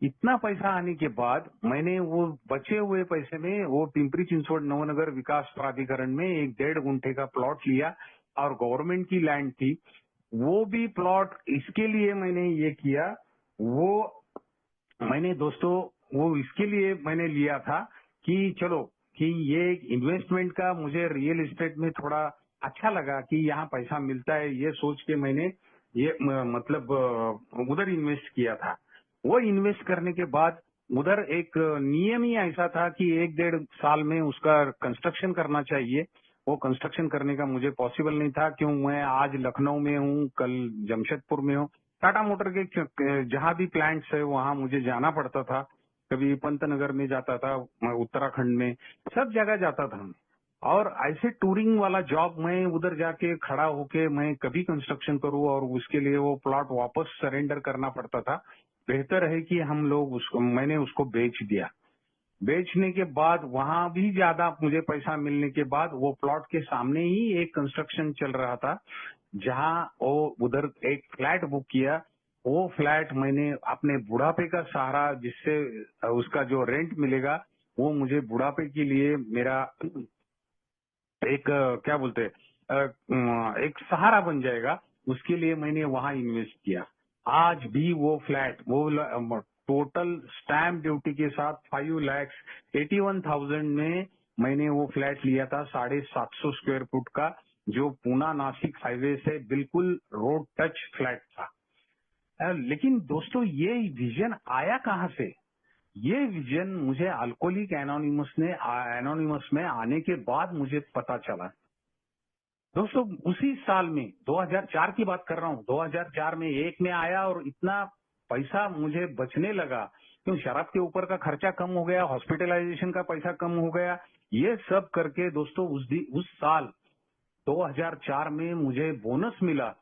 इतना पैसा आने के बाद मैंने वो बचे हुए पैसे में वो पिंपरी चिंचवड़ नवनगर विकास प्राधिकरण में एक 1.5 गुंठे का प्लॉट लिया, और गवर्नमेंट की लैंड थी। वो भी प्लॉट इसके लिए मैंने ये किया, वो मैंने दोस्तों वो इसके लिए मैंने लिया था कि चलो कि ये इन्वेस्टमेंट का मुझे रियल एस्टेट में थोड़ा अच्छा लगा कि यहाँ पैसा मिलता है, ये सोच के मैंने ये मतलब उधर इन्वेस्ट किया था। वो इन्वेस्ट करने के बाद उधर एक नियम ही ऐसा था कि 1-1.5 साल में उसका कंस्ट्रक्शन करना चाहिए। वो कंस्ट्रक्शन करने का मुझे पॉसिबल नहीं था, क्यों मैं आज लखनऊ में हूँ, कल जमशेदपुर में हूँ। टाटा मोटर के जहां भी प्लांट्स है वहां मुझे जाना पड़ता था। कभी पंतनगर में जाता था, मैं उत्तराखंड में, सब जगह जाता था मैं। और ऐसे टूरिंग वाला जॉब, मैं उधर जाके खड़ा होके मैं कभी कंस्ट्रक्शन करूं और उसके लिए वो प्लॉट वापस सरेंडर करना पड़ता था। बेहतर है कि हम लोग उसको, मैंने उसको बेच दिया। बेचने के बाद वहां भी ज्यादा मुझे पैसा मिलने के बाद वो प्लॉट के सामने ही एक कंस्ट्रक्शन चल रहा था, जहां वो उधर एक फ्लैट बुक किया। वो फ्लैट मैंने अपने बुढ़ापे का सहारा, जिससे उसका जो रेंट मिलेगा वो मुझे बुढ़ापे के लिए मेरा एक क्या बोलते हैं एक सहारा बन जाएगा, उसके लिए मैंने वहां इन्वेस्ट किया। आज भी वो फ्लैट, वो टोटल स्टैम्प ड्यूटी के साथ 5,81,000 में मैंने वो फ्लैट लिया था, 750 स्क्वायर फुट का, जो पूना नासिक हाईवे से बिल्कुल रोड टच फ्लैट था। लेकिन दोस्तों ये विजन आया कहाँ से? ये विजन मुझे अल्कोहलिक एनोनिमस में आने के बाद मुझे पता चला। दोस्तों उसी साल में 2004 की बात कर रहा हूँ, 2004 में एक में आया और इतना पैसा मुझे बचने लगा, क्यों शराब के ऊपर का खर्चा कम हो गया, हॉस्पिटलाइजेशन का पैसा कम हो गया। ये सब करके दोस्तों उस साल 2004 में मुझे बोनस मिला।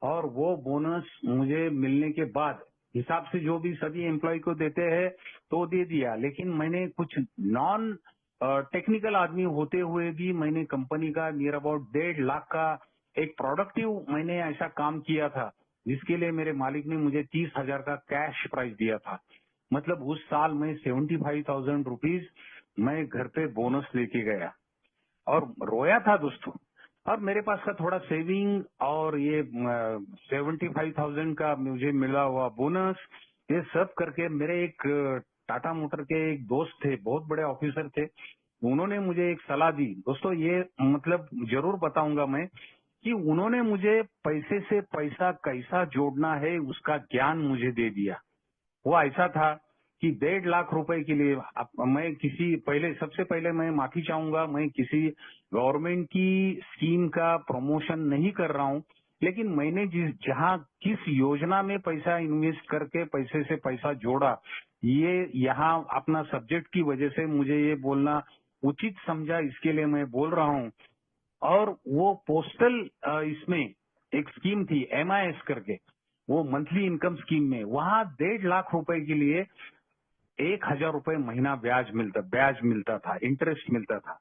और वो बोनस मुझे मिलने के बाद हिसाब से जो भी सभी एम्प्लॉय को देते हैं तो दे दिया, लेकिन मैंने कुछ नॉन टेक्निकल आदमी होते हुए भी मैंने कंपनी का नियर अबाउट 1.5 लाख का एक प्रोडक्टिव मैंने ऐसा काम किया था, जिसके लिए मेरे मालिक ने मुझे 30,000 का कैश प्राइज दिया था। मतलब उस साल में 75,000 रुपीज मैं घर पे बोनस लेके गया और रोया था दोस्तों। और मेरे पास का थोड़ा सेविंग और ये 75,000 का मुझे मिला हुआ बोनस, ये सब करके मेरे एक टाटा मोटर के एक दोस्त थे, बहुत बड़े ऑफिसर थे। उन्होंने मुझे एक सलाह दी दोस्तों, ये मतलब जरूर बताऊंगा मैं कि उन्होंने मुझे पैसे से पैसा कैसा जोड़ना है उसका ज्ञान मुझे दे दिया। वो ऐसा था कि 1.5 लाख रुपए के लिए मैं किसी पहले सबसे पहले मैं माफी चाहूंगा, मैं किसी गवर्नमेंट की स्कीम का प्रमोशन नहीं कर रहा हूं, लेकिन मैंने जहां किस योजना में पैसा इन्वेस्ट करके पैसे से पैसा जोड़ा, ये यहाँ अपना सब्जेक्ट की वजह से मुझे ये बोलना उचित समझा, इसके लिए मैं बोल रहा हूँ। और वो पोस्टल इसमें एक स्कीम थी MIS करके, वो मंथली इनकम स्कीम में वहां 1.5 लाख रुपए के लिए 1,000 रुपए महीना ब्याज मिलता था, इंटरेस्ट मिलता था।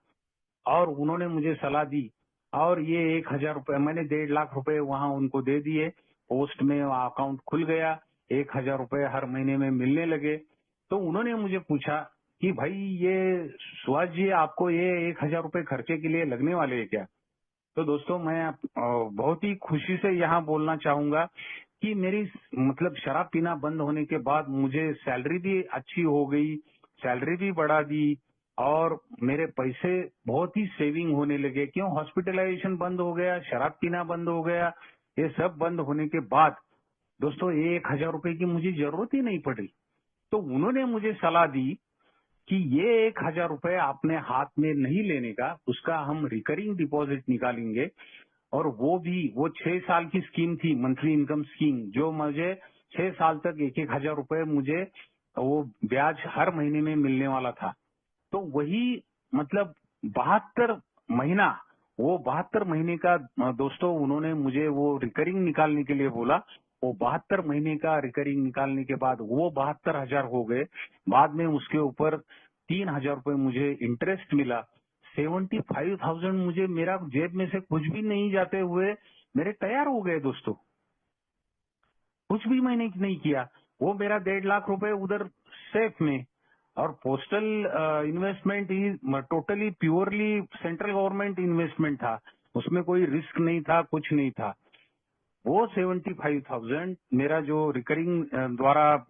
और उन्होंने मुझे सलाह दी और ये 1,000 रुपए मैंने 1.5 लाख रुपए वहां उनको दे दिए। पोस्ट में अकाउंट खुल गया, 1,000 रुपए हर महीने में मिलने लगे। तो उन्होंने मुझे पूछा कि भाई ये सुभाष जी आपको ये 1,000 रुपए खर्चे के लिए लगने वाले हैं क्या? तो दोस्तों मैं बहुत ही खुशी से यहाँ बोलना चाहूंगा कि मेरी मतलब शराब पीना बंद होने के बाद मुझे सैलरी भी अच्छी हो गई, सैलरी भी बढ़ा दी और मेरे पैसे बहुत ही सेविंग होने लगे। क्यों? हॉस्पिटलाइजेशन बंद हो गया, शराब पीना बंद हो गया। ये सब बंद होने के बाद दोस्तों 1,000 रुपए की मुझे जरूरत ही नहीं पड़ी। तो उन्होंने मुझे सलाह दी कि ये 1,000 रुपए आपने हाथ में नहीं लेने का, उसका हम रिकरिंग डिपॉजिट निकालेंगे। और वो 6 साल की स्कीम थी, मंथली इनकम स्कीम, जो मुझे 6 साल तक 1,000 रुपए मुझे वो ब्याज हर महीने में मिलने वाला था। तो वही मतलब 72 महीना, वो 72 महीने का दोस्तों उन्होंने मुझे वो रिकरिंग निकालने के लिए बोला। वो 72 महीने का रिकरिंग निकालने के बाद वो 72,000 हो गए। बाद में उसके ऊपर 3,000 रुपए मुझे इंटरेस्ट मिला। 75,000 मुझे मेरा जेब में से कुछ भी नहीं जाते हुए मेरे तैयार हो गए दोस्तों। कुछ भी मैंने नहीं किया, वो मेरा 1.5 लाख रुपए उधर सेफ में। और पोस्टल इन्वेस्टमेंट ही totally purely central government investment था, उसमें कोई रिस्क नहीं था, कुछ नहीं था। वो 75,000 मेरा जो रिकरिंग द्वारा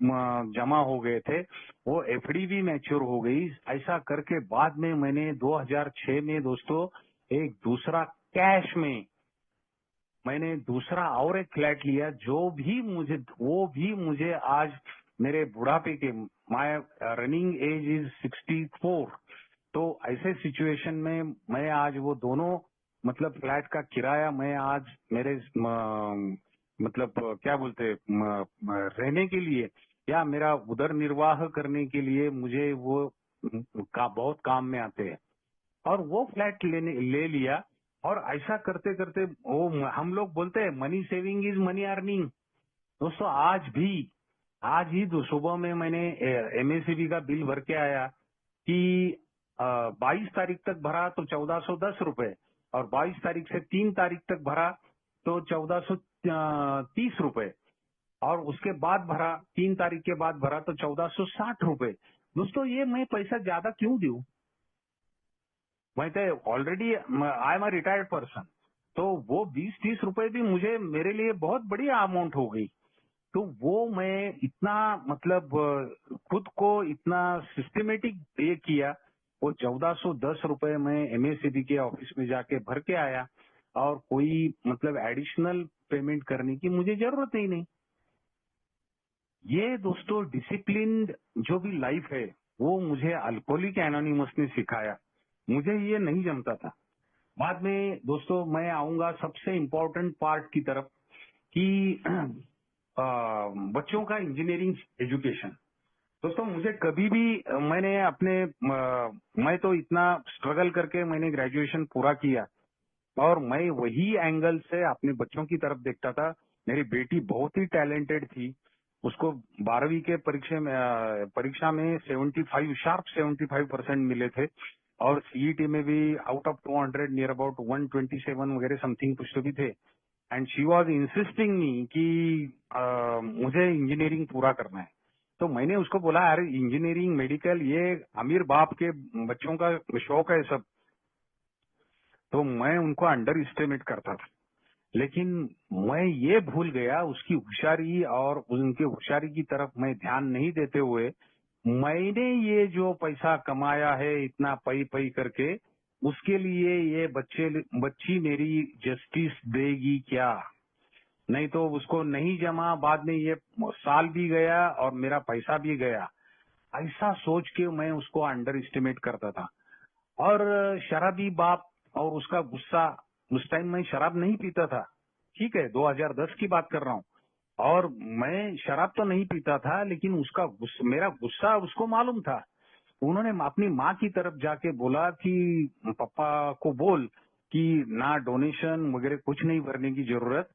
जमा हो गए थे, वो FD भी मैच्योर हो गई। ऐसा करके बाद में मैंने 2006 में दोस्तों एक दूसरा कैश में मैंने दूसरा और एक फ्लैट लिया, वो भी मुझे आज मेरे बुढ़ापे के माय रनिंग एज इज 64। तो ऐसे सिचुएशन में मैं आज वो दोनों मतलब फ्लैट का किराया मैं आज मेरे मतलब क्या बोलते रहने के लिए या मेरा उदर निर्वाह करने के लिए मुझे वो बहुत काम में आते हैं। और वो फ्लैट ले लिया। और ऐसा करते करते वो हम लोग बोलते हैं money saving is money earning. दोस्तों आज ही सुबह में मैंने MACB का बिल भर के आया कि 22 तारीख तक भरा तो 1,410 रुपए, और 22 तारीख से 3 तारीख तक भरा तो 1,430 रुपए, और उसके बाद भरा 3 तारीख के बाद भरा तो 1,460 रुपए। दोस्तों ये मैं पैसा ज्यादा क्यों दूं? मैं तो already I am a retired person. तो वो 20-30 रुपए भी मुझे मेरे लिए बहुत बड़ी अमाउंट हो गई। तो वो मैं इतना मतलब खुद को इतना सिस्टमेटिक ये किया। वो 1,410 रुपए मैं MACB के ऑफिस में जाके भर के आया, और कोई मतलब एडिशनल पेमेंट करने की मुझे जरूरत ही नहीं। ये दोस्तों डिसिप्लिन जो भी लाइफ है वो मुझे अल्कोहलिक एनोनिमस ने सिखाया, मुझे ये नहीं जमता था। बाद में दोस्तों मैं आऊंगा सबसे इम्पोर्टेंट पार्ट की तरफ कि बच्चों का इंजीनियरिंग एजुकेशन। दोस्तों मुझे कभी भी मैं तो इतना स्ट्रगल करके मैंने ग्रेजुएशन पूरा किया, और मैं वही एंगल से अपने बच्चों की तरफ देखता था। मेरी बेटी बहुत ही टैलेंटेड थी, उसको 12वीं के परीक्षा में 75% मिले थे, और CET में भी आउट ऑफ 200 नियर अबाउट 127 वगैरह समथिंग कुछ तो भी थे। एंड शी वॉज इंसिस्टिंग मी कि मुझे इंजीनियरिंग पूरा करना है। तो मैंने उसको बोला अरे इंजीनियरिंग मेडिकल ये अमीर बाप के बच्चों का शौक है सब। तो मैं उनको अंडर एस्टिमेट करता था, लेकिन मैं ये भूल गया उसकी होशियारी, और उनके होशियारी की तरफ मैं ध्यान नहीं देते हुए मैंने ये जो पैसा कमाया है इतना पई पई करके, उसके लिए ये बच्ची मेरी जस्टिस देगी क्या? नहीं तो उसको नहीं जमा, बाद में ये साल भी गया और मेरा पैसा भी गया। ऐसा सोच के मैं उसको अंडर एस्टिमेट करता था। और शराबी बाप और उसका गुस्सा, उस टाइम मैं शराब नहीं पीता था, ठीक है, 2010 की बात कर रहा हूँ। और मैं शराब तो नहीं पीता था, लेकिन मेरा गुस्सा उसको मालूम था। उन्होंने अपनी माँ की तरफ जाके बोला कि पापा को बोल कि ना डोनेशन वगैरह कुछ नहीं भरने की जरूरत,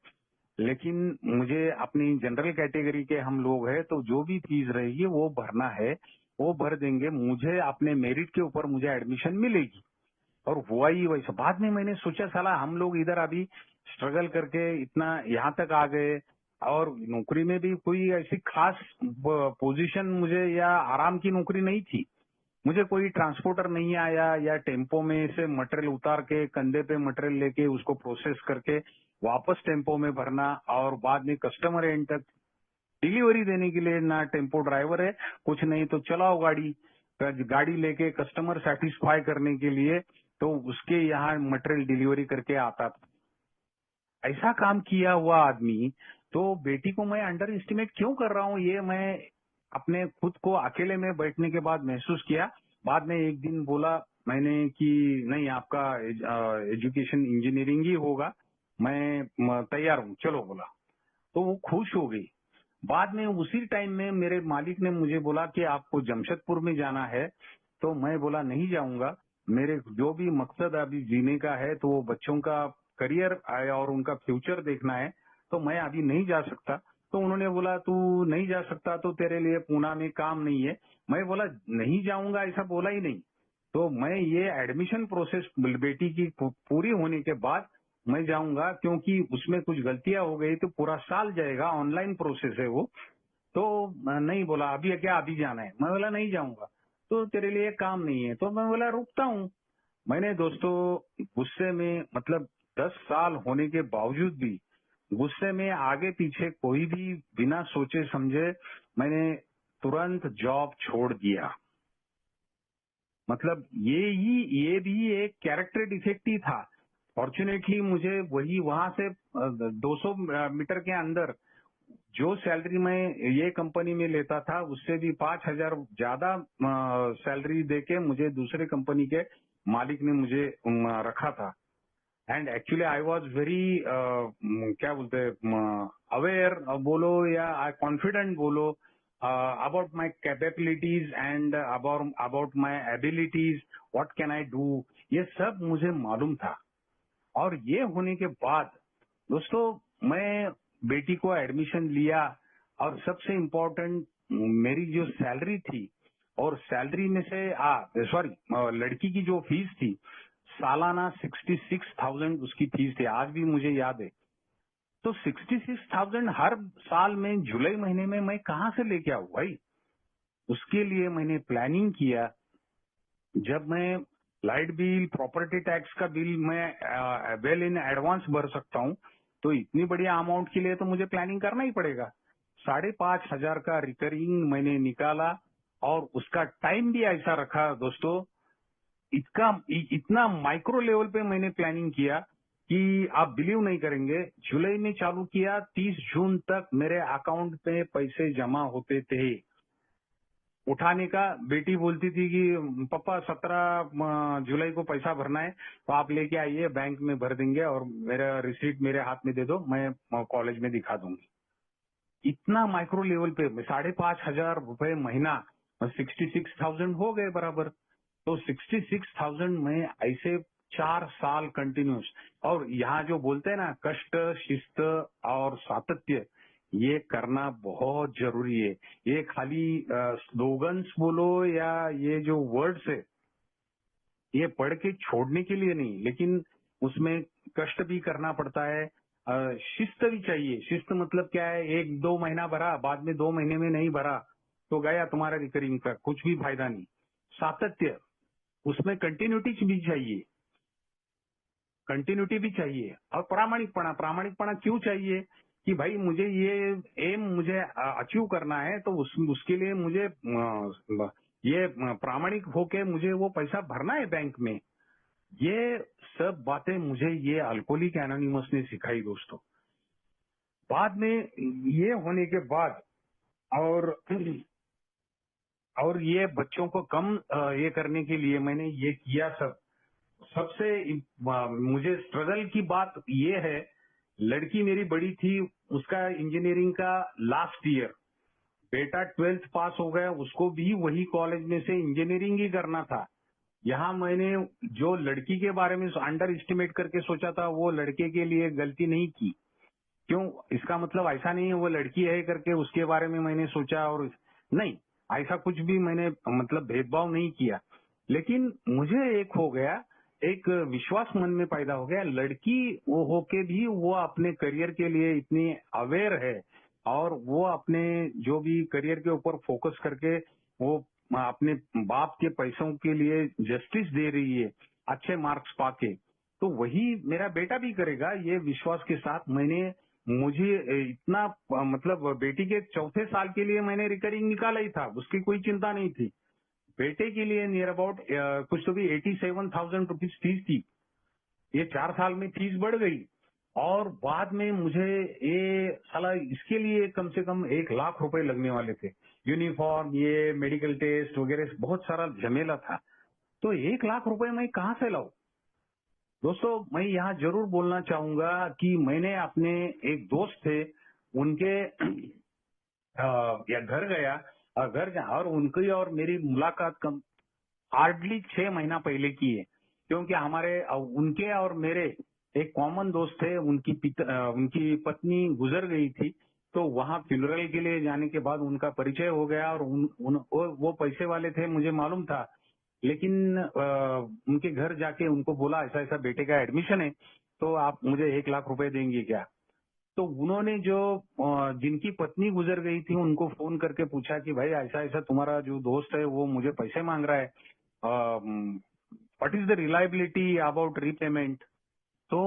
लेकिन मुझे अपनी जनरल कैटेगरी के हम लोग हैं तो जो भी फीस रहेगी वो भरना है, वो भर देंगे, मुझे अपने मेरिट के ऊपर मुझे एडमिशन मिलेगी। और हुआ ही वैसा। बाद में मैंने सोचा साला हम लोग इधर अभी स्ट्रगल करके इतना यहाँ तक आ गए, और नौकरी में भी कोई ऐसी खास पोजीशन मुझे या आराम की नौकरी नहीं थी। मुझे कोई ट्रांसपोर्टर नहीं आया या टेम्पो में से मटेरियल उतार के कंधे पे मटेरियल लेके उसको प्रोसेस करके वापस टेम्पो में भरना, और बाद में कस्टमर एंड तक डिलीवरी देने के लिए ना टेम्पो ड्राइवर है, कुछ नहीं तो चलाओ गाड़ी लेके कस्टमर सेटिस्फाई करने के लिए, तो उसके यहाँ मटेरियल डिलीवरी करके आता था। ऐसा काम किया हुआ आदमी, तो बेटी को मैं अंडर एस्टिमेट क्यों कर रहा हूँ, ये मैं अपने खुद को अकेले में बैठने के बाद महसूस किया। बाद में एक दिन बोला मैंने कि नहीं, आपका एजुकेशन इंजीनियरिंग ही होगा, मैं तैयार हूँ, चलो बोला। तो वो खुश हो गई। बाद में उसी टाइम में मेरे मालिक ने मुझे बोला कि आपको जमशेदपुर में जाना है, तो मैं बोला नहीं जाऊंगा, मेरे जो भी मकसद अभी जीने का है तो वो बच्चों का करियर और उनका फ्यूचर देखना है, तो मैं अभी नहीं जा सकता। तो उन्होंने बोला तू नहीं जा सकता तो तेरे लिए पूना में काम नहीं है। मैं बोला नहीं जाऊंगा, ऐसा बोला ही नहीं। तो मैं ये एडमिशन प्रोसेस बेटी की पूरी होने के बाद मैं जाऊंगा, क्योंकि उसमें कुछ गलतियां हो गई तो पूरा साल जाएगा, ऑनलाइन प्रोसेस है वो। तो नहीं, बोला अभी क्या, अभी जाना है। मैं बोला नहीं जाऊंगा, तो तेरे लिए काम नहीं है। तो मैं बोला रुकता हूँ। मैंने दोस्तों गुस्से में, मतलब 10 साल होने के बावजूद भी गुस्से में आगे पीछे कोई भी बिना सोचे समझे मैंने तुरंत जॉब छोड़ दिया। मतलब ये भी एक कैरेक्टर डिफेक्ट ही था। फॉर्चुनेटली मुझे वही वहां से 200 मीटर के अंदर जो सैलरी मैं ये कंपनी में लेता था उससे भी 5,000 ज्यादा सैलरी देके मुझे दूसरे कंपनी के मालिक ने मुझे रखा था। And actually I was very क्या बोलते अवेयर बोलो या कॉन्फिडेंट बोलो about my capabilities and about my abilities, what can I do, ये सब मुझे मालूम था। और ये होने के बाद दोस्तों मैं बेटी को एडमिशन लिया, और सबसे इम्पोर्टेंट मेरी जो सैलरी थी, और सैलरी में से सॉरी लड़की की जो फीस थी सालाना 66,000 उसकी फीस थी, आज भी मुझे याद है। तो 66,000 हर साल में जुलाई महीने में मैं कहाँ से लेके आऊं भाई? उसके लिए मैंने प्लानिंग किया। जब मैं लाइट बिल, प्रॉपर्टी टैक्स का बिल मैं वेल इन एडवांस भर सकता हूँ, तो इतनी बड़ी अमाउंट के लिए तो मुझे प्लानिंग करना ही पड़ेगा। 5,500 का रिकरिंग मैंने निकाला, और उसका टाइम भी ऐसा रखा दोस्तों, इतना माइक्रो लेवल पे मैंने प्लानिंग किया कि आप बिलीव नहीं करेंगे। जुलाई में चालू किया, 30 जून तक मेरे अकाउंट पे पैसे जमा होते थे। उठाने का, बेटी बोलती थी कि पापा 17 जुलाई को पैसा भरना है, तो आप लेके आइए, बैंक में भर देंगे और मेरा रिसीट मेरे हाथ में दे दो, मैं कॉलेज में दिखा दूंगी। इतना माइक्रो लेवल पे 5,500 रुपए महीना, 66,000 हो गए बराबर। तो 66,000 में ऐसे 4 साल कंटिन्यूस। और यहाँ जो बोलते हैं ना, कष्ट, शिस्त और सातत्य, ये करना बहुत जरूरी है। ये खाली स्लोगन्स बोलो या ये जो वर्ड्स है, ये पढ़ के छोड़ने के लिए नहीं, लेकिन उसमें कष्ट भी करना पड़ता है। शिस्त भी चाहिए। शिस्त मतलब क्या है, 1-2 महीना भरा, बाद में 2 महीने में नहीं भरा तो गया तुम्हारा रिकरिंग का, कुछ भी फायदा नहीं। सातत्य, उसमें कंटिन्यूटी भी चाहिए, कंटिन्यूटी भी चाहिए। और प्रामाणिकपना, प्रामाणिकपना क्यों चाहिए? कि भाई मुझे ये एम मुझे अचीव करना है, तो उसके लिए मुझे ये प्रामाणिक होके मुझे वो पैसा भरना है बैंक में। ये सब बातें मुझे ये अल्कोहलिक एनोनिमस ने सिखाई दोस्तों। बाद में ये होने के बाद और ये बच्चों को कम ये करने के लिए मैंने ये किया सब। सबसे मुझे स्ट्रगल की बात ये है, लड़की मेरी बड़ी थी, उसका इंजीनियरिंग का लास्ट ईयर, बेटा 12th पास हो गया, उसको भी वही कॉलेज में से इंजीनियरिंग ही करना था। यहाँ मैंने जो लड़की के बारे में अंडर एस्टिमेट करके सोचा था, वो लड़के के लिए गलती नहीं की। क्यों? इसका मतलब ऐसा नहीं है वो लड़की है करके उसके बारे में मैंने सोचा, और नहीं, ऐसा कुछ भी मैंने मतलब भेदभाव नहीं किया। लेकिन मुझे एक हो गया, एक विश्वास मन में पैदा हो गया, लड़की वो होके भी वो अपने करियर के लिए इतनी अवेयर है, और वो अपने जो भी करियर के ऊपर फोकस करके वो अपने बाप के पैसों के लिए जस्टिस दे रही है, अच्छे मार्क्स पाके, तो वही मेरा बेटा भी करेगा, ये विश्वास के साथ मुझे इतना मतलब बेटी के चौथे साल के लिए मैंने रिकरिंग निकाला ही था, उसकी कोई चिंता नहीं थी। बेटे के लिए नियर अबाउट कुछ तो भी 87,000 रुपीज फीस थी। ये 4 साल में फीस बढ़ गई, और बाद में मुझे ये साला इसके लिए कम से कम 1 लाख रुपए लगने वाले थे। यूनिफॉर्म, ये मेडिकल टेस्ट वगैरह बहुत सारा झमेला था। तो 1 लाख रुपए मैं कहाँ से लाऊं? दोस्तों, मैं यहाँ जरूर बोलना चाहूंगा कि मैंने अपने एक दोस्त थे, उनके या घर गया, और उनकी और मेरी मुलाकात कम हार्डली 6 महीना पहले की है। क्योंकि उनके और मेरे एक कॉमन दोस्त थे, उनकी पत्नी गुजर गई थी, तो वहाँ फ्यूनरल के लिए जाने के बाद उनका परिचय हो गया, और वो पैसे वाले थे, मुझे मालूम था। लेकिन उनके घर जाके उनको बोला ऐसा ऐसा बेटे का एडमिशन है, तो आप मुझे 1 लाख रुपए देंगे क्या? तो उन्होंने जिनकी पत्नी गुजर गई थी, उनको फोन करके पूछा कि भाई ऐसा ऐसा तुम्हारा जो दोस्त है वो मुझे पैसे मांग रहा है, what is the reliability about repayment? तो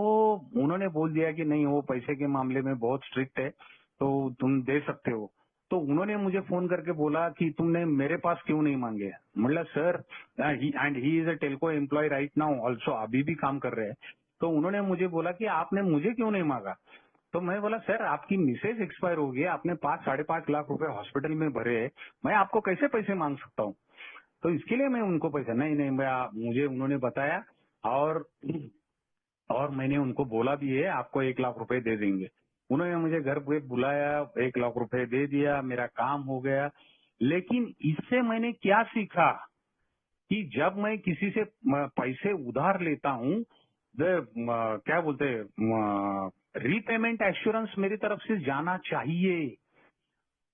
उन्होंने बोल दिया कि नहीं, वो पैसे के मामले में बहुत स्ट्रिक्ट है, तो तुम दे सकते हो। तो उन्होंने मुझे फोन करके बोला कि तुमने मेरे पास क्यों नहीं मांगे? मतलब sir, and he is a telco employ right now also, अभी भी काम कर रहे हैं। तो उन्होंने मुझे बोला कि आपने मुझे क्यों नहीं मांगा? तो मैं बोला सर, आपकी मिसेज एक्सपायर हो गई, आपने 5-5.5 लाख रुपए हॉस्पिटल में भरे हैं, मैं आपको कैसे पैसे मांग सकता हूँ? तो इसके लिए मैं उनको पैसा नहीं, मुझे उन्होंने बताया, और मैंने उनको बोला भी है आपको 1 लाख रुपए दे देंगे। उन्होंने मुझे घर पे बुलाया, 1 लाख रुपए दे दिया, मेरा काम हो गया। लेकिन इससे मैंने क्या सीखा कि जब मैं किसी से पैसे उधार लेता हूँ, क्या बोलते हैं, रीपेमेंट एश्योरेंस मेरी तरफ से जाना चाहिए।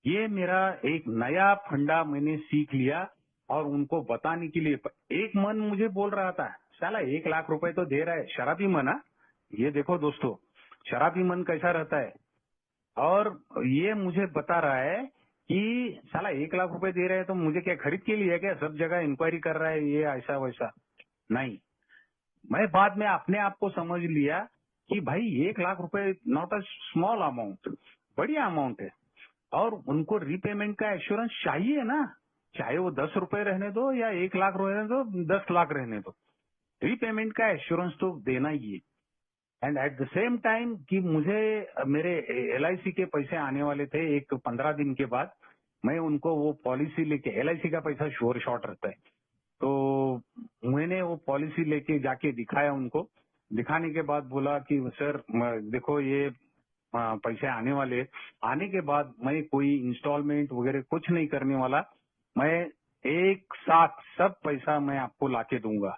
ये मेरा एक नया फंडा मैंने सीख लिया, और उनको बताने के लिए एक मन मुझे बोल रहा था, साला 1 लाख रुपए तो दे रहा है, शराबी मन। हाँ? ये देखो दोस्तों, शराबी मन कैसा रहता है। और ये मुझे बता रहा है कि साला 1 लाख रुपए दे रहा है, तो मुझे क्या खरीद के लिए है क्या? सब जगह इंक्वायरी कर रहा है, ये ऐसा वैसा नहीं। मैं बाद में अपने आप को समझ लिया कि भाई 1 लाख रुपए नॉट अ स्मॉल अमाउंट, बढ़िया अमाउंट है, और उनको रीपेमेंट का एश्योरेंस चाहिए ना, चाहे वो 10 रुपए रहने दो या 1 लाख रहने दो, 10 लाख रहने दो, रीपेमेंट का एश्योरेंस तो देना ही है। And at the same time कि मुझे मेरे LIC के पैसे आने वाले थे, एक 15 दिन के बाद मैं उनको वो पॉलिसी लेके, LIC का पैसा श्योर शॉर्ट रहता है, तो मैंने वो पॉलिसी लेके जाके दिखाया उनको। दिखाने के बाद बोला कि सर देखो, ये पैसे आने वाले, आने के बाद मैं कोई इंस्टॉलमेंट वगैरह कुछ नहीं करने वाला, मैं एक साथ सब पैसा मैं आपको लाके दूंगा।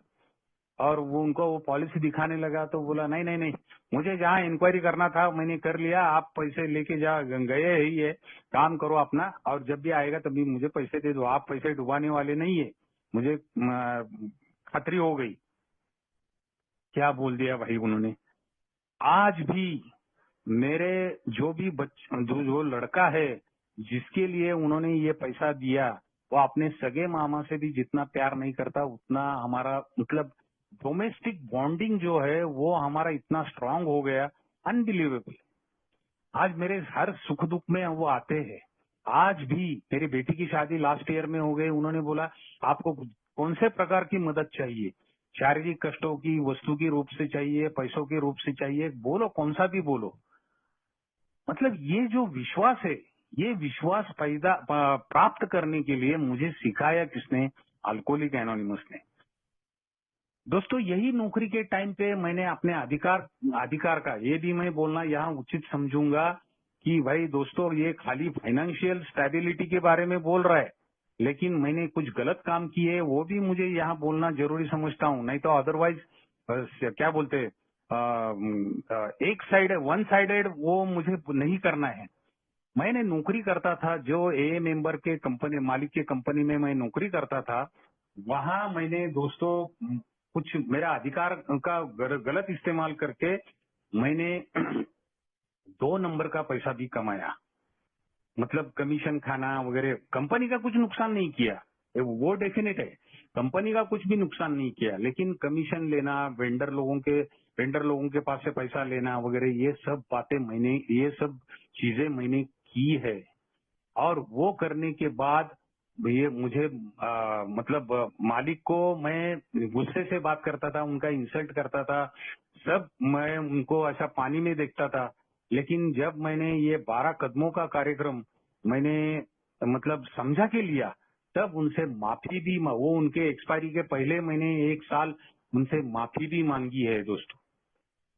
और वो उनको वो पॉलिसी दिखाने लगा, तो बोला नहीं नहीं नहीं, मुझे जहाँ इंक्वायरी करना था मैंने कर लिया, आप पैसे लेके गए ही है, काम करो अपना, और जब भी आएगा तभी मुझे पैसे दे दो, आप पैसे डुबाने वाले नहीं है, मुझे खतरी हो गई। क्या बोल दिया भाई उन्होंने। आज भी मेरे जो भी जो लड़का है जिसके लिए उन्होंने ये पैसा दिया, वो अपने सगे मामा से भी जितना प्यार नहीं करता, उतना हमारा मतलब डोमेस्टिक बॉन्डिंग जो है वो हमारा इतना स्ट्रांग हो गया, अनबिलीवेबल। आज मेरे हर सुख दुख में वो आते हैं। आज भी मेरी बेटी की शादी लास्ट ईयर में हो गई, उन्होंने बोला आपको कौन से प्रकार की मदद चाहिए, शारीरिक कष्टों की, वस्तु के रूप से चाहिए, पैसों के रूप से चाहिए, बोलो कौन सा भी बोलो। मतलब ये जो विश्वास है, ये विश्वास प्राप्त करने के लिए मुझे सिखाया किसने? अल्कोहलिक एनोनिमस ने। दोस्तों यही नौकरी के टाइम पे मैंने अपने अधिकार का ये भी मैं बोलना यहाँ उचित समझूंगा कि भाई दोस्तों ये खाली फाइनेंशियल स्टेबिलिटी के बारे में बोल रहा है, लेकिन मैंने कुछ गलत काम किए वो भी मुझे यहाँ बोलना जरूरी समझता हूँ, नहीं तो अदरवाइज क्या बोलते एक साइड वन साइडेड वो मुझे नहीं करना है। मैंने नौकरी करता था जो ए मेंबर के कंपनी मालिक के कंपनी में मैं नौकरी करता था, वहां मैंने दोस्तों कुछ मेरा अधिकार का गलत इस्तेमाल करके मैंने 2 नंबर का पैसा भी कमाया। मतलब कमीशन खाना वगैरह, कंपनी का कुछ नुकसान नहीं किया, वो डेफिनेट है, कंपनी का कुछ भी नुकसान नहीं किया, लेकिन कमीशन लेना, वेंडर लोगों के पास से पैसा लेना वगैरह, ये सब बातें ये सब चीजें मैंने की है। और वो करने के बाद ये मुझे मतलब मालिक को मैं गुस्से से बात करता था, उनका इंसल्ट करता था, सब मैं उनको ऐसा पानी में देखता था। लेकिन जब मैंने ये 12 कदमों का कार्यक्रम मैंने मतलब समझा के लिया, तब उनसे माफी भी वो उनके एक्सपायरी के पहले मैंने 1 साल उनसे माफी भी मांगी है दोस्तों।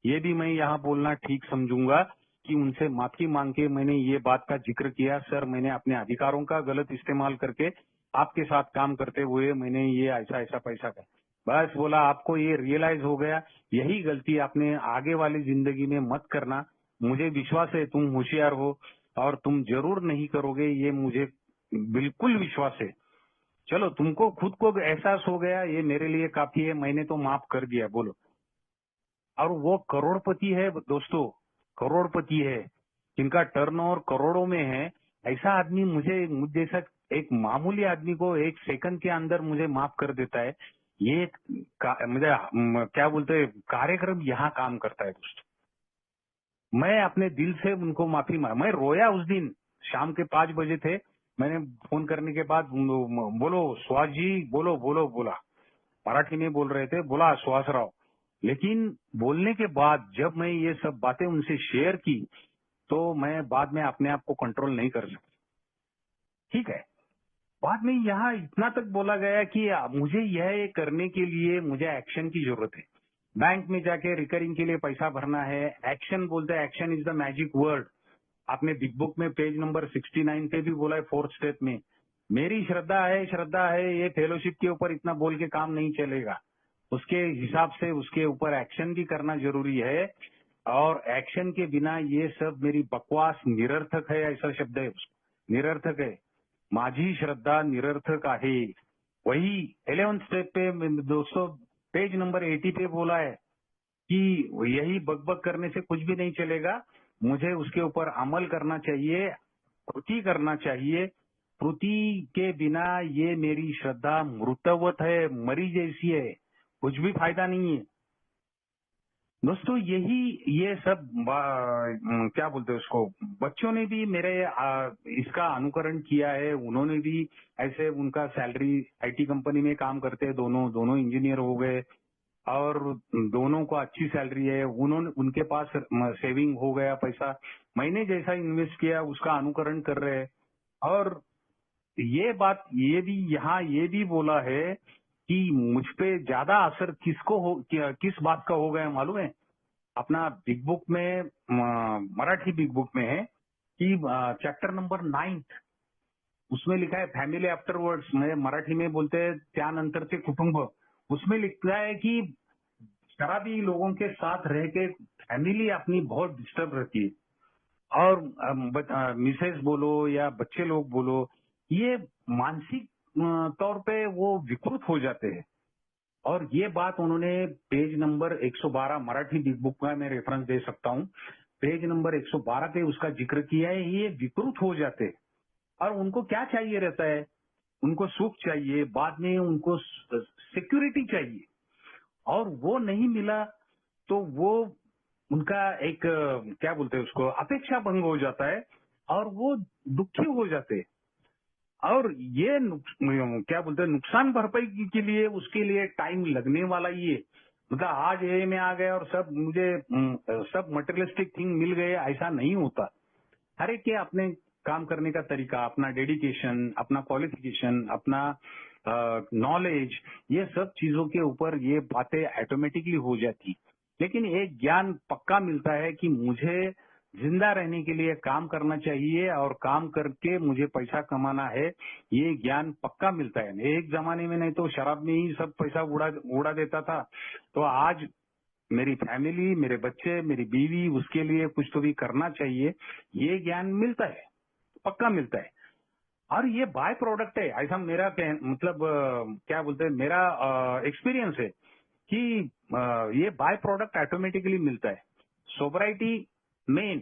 ये भी मैं यहाँ बोलना ठीक समझूंगा कि उनसे माफी मांग के मैंने ये बात का जिक्र किया, सर मैंने अपने अधिकारों का गलत इस्तेमाल करके आपके साथ काम करते हुए मैंने ये ऐसा ऐसा पैसा का, बस बोला आपको ये रियलाइज हो गया, यही गलती आपने आगे वाली जिंदगी में मत करना, मुझे विश्वास है तुम होशियार हो और तुम जरूर नहीं करोगे, ये मुझे बिल्कुल विश्वास है। चलो तुमको खुद को एहसास हो गया, ये मेरे लिए काफी है, मैंने तो माफ कर दिया, बोलो। और वो करोड़पति है दोस्तों, करोड़पति है, जिनका टर्नओवर करोड़ों में है। ऐसा आदमी मुझ जैसा एक मामूली आदमी को 1 सेकंड के अंदर मुझे माफ कर देता है। ये मुझे क्या बोलते हैं, कार्यक्रम यहाँ काम करता है दोस्तों। मैं अपने दिल से उनको माफी मैं रोया उस दिन, शाम के 5 बजे थे, मैंने फोन करने के बाद बोलो सुहास जी, बोलो बोलो बोला, मराठी में बोल रहे थे, बोला सुहासराव। लेकिन बोलने के बाद जब मैं ये सब बातें उनसे शेयर की, तो मैं बाद में अपने आप को कंट्रोल नहीं कर सका। ठीक है, बाद में यहाँ इतना तक बोला गया कि मुझे यह करने के लिए मुझे एक्शन की जरूरत है। बैंक में जाके रिकरिंग के लिए पैसा भरना है, एक्शन बोलते हैं, action is the magic word. आपने बिग बुक में पेज नंबर 69 पे भी बोला है, 4th स्टेप में। मेरी श्रद्धा है, ये फेलोशिप के ऊपर इतना बोल के काम नहीं चलेगा, उसके हिसाब से उसके ऊपर एक्शन भी करना जरूरी है। और एक्शन के बिना ये सब मेरी बकवास निरर्थक है, ऐसा शब्द है, निरर्थक है, माझी श्रद्धा निरर्थक आहे। वही 11th स्टेप पे दोस्तों पेज नंबर 80 पे बोला है कि यही बकबक करने से कुछ भी नहीं चलेगा, मुझे उसके ऊपर अमल करना चाहिए, कृति करना चाहिए। कृति के बिना ये मेरी श्रद्धा मृतवत है, मरी जैसी है, कुछ भी फायदा नहीं है दोस्तों। ये सब क्या बोलते हैं उसको, बच्चों ने भी मेरे इसका अनुकरण किया है, उन्होंने भी ऐसे उनका सैलरी आईटी कंपनी में काम करते हैं, दोनों इंजीनियर हो गए और दोनों को अच्छी सैलरी है, उनके पास सेविंग हो गया पैसा, मैंने जैसा इन्वेस्ट किया उसका अनुकरण कर रहे हैं। और ये भी यहाँ ये भी बोला है कि मुझ पे ज्यादा असर किस बात का हो गया मालूम है? अपना बिग बुक में मराठी बिग बुक में है कि चैप्टर नंबर 9 उसमें लिखा है फैमिली आफ्टरवर्ड्स में, मराठी में बोलते हैं त्यानंतरचे कुटुंब। उसमें लिखा है कि शराबी लोगों के साथ रह के फैमिली अपनी बहुत डिस्टर्ब रहती है, और मिसेस बोलो या बच्चे लोग बोलो, ये मानसिक तौर पे वो विकृत हो जाते हैं। और ये बात उन्होंने page number 112 Marathi big book का मैं रेफरेंस दे सकता हूँ, पेज नंबर 112 पे उसका जिक्र किया है, ये विकृत हो जाते हैं। और उनको क्या चाहिए रहता है, उनको सुख चाहिए, बाद में उनको सिक्योरिटी चाहिए, और वो नहीं मिला तो वो उनका एक क्या बोलते हैं उसको, अपेक्षा भंग हो जाता है और वो दुखी हो जाते हैं। और ये क्या बोलते हैं, नुकसान भरपाई के लिए उसके लिए टाइम लगने वाला ही है। मतलब आज ये में आ गए और सब मुझे सब मटेरियलिस्टिक थिंग मिल गए, ऐसा नहीं होता। हर एक के अपने काम करने का तरीका, अपना डेडिकेशन, अपना क्वालिफिकेशन, अपना नॉलेज, ये सब चीजों के ऊपर ये बातें ऑटोमेटिकली हो जाती। लेकिन एक ज्ञान पक्का मिलता है कि मुझे जिंदा रहने के लिए काम करना चाहिए और काम करके मुझे पैसा कमाना है, ये ज्ञान पक्का मिलता है। एक जमाने में नहीं तो शराब में ही सब पैसा उड़ा देता था। तो आज मेरी फैमिली, मेरे बच्चे, मेरी बीवी, उसके लिए कुछ तो भी करना चाहिए, ये ज्ञान मिलता है, पक्का मिलता है। और ये बाय प्रोडक्ट है, ऐसा मेरा मतलब क्या बोलते हैं, मेरा एक्सपीरियंस है कि ये बाय प्रोडक्ट ऑटोमेटिकली मिलता है। सोबराइटी मेन,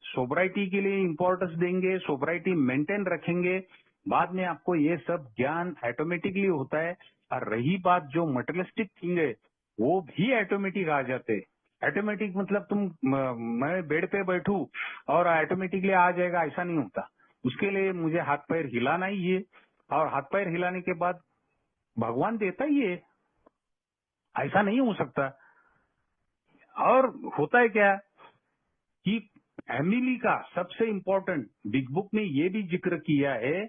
सोबराइटी के लिए इम्पोर्टेंस देंगे, सोबराइटी मेंटेन रखेंगे, बाद में आपको ये सब ज्ञान ऑटोमेटिकली होता है। और रही बात जो मटेरियलिस्टिक थिंग है, वो भी ऑटोमेटिक आ जाते हैं। ऑटोमेटिक मतलब मैं बेड पे बैठूं और ऑटोमेटिकली आ जाएगा, ऐसा नहीं होता। उसके लिए मुझे हाथ पैर हिलाना ही है, और हाथ पैर हिलाने के बाद भगवान देता ही है, ऐसा नहीं हो सकता। और होता है क्या कि फैमिली का सबसे इम्पोर्टेंट, बिग बुक में ये भी जिक्र किया है,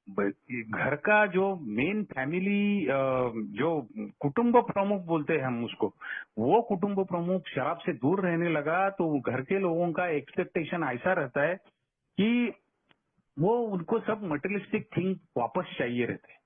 घर का जो मेन फैमिली, जो कुटुंब प्रमुख बोलते हैं हम उसको, वो कुटुंब प्रमुख शराब से दूर रहने लगा तो घर के लोगों का एक्सपेक्टेशन ऐसा रहता है कि वो उनको सब मटेरियलिस्टिक थिंग वापस चाहिए रहते हैं,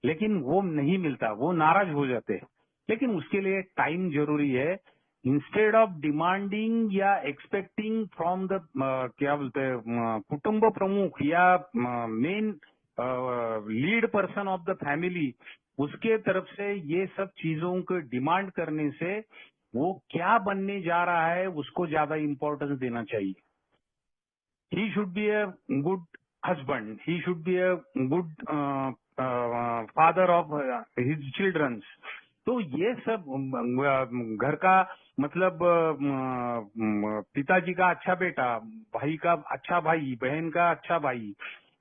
लेकिन वो नहीं मिलता, वो नाराज हो जाते हैं। लेकिन उसके लिए टाइम जरूरी है। इंस्टेड ऑफ डिमांडिंग या एक्सपेक्टिंग फ्रॉम द क्या बोलते हैं कुटुंब प्रमुख या main lead person of the family, उसके तरफ से ये सब चीजों को डिमांड करने से वो क्या बनने जा रहा है उसको ज्यादा इम्पोर्टेंस देना चाहिए। he should be a good husband, he should be a good father of his children। तो ये सब घर का मतलब पिताजी का अच्छा बेटा, भाई का अच्छा भाई, बहन का अच्छा भाई,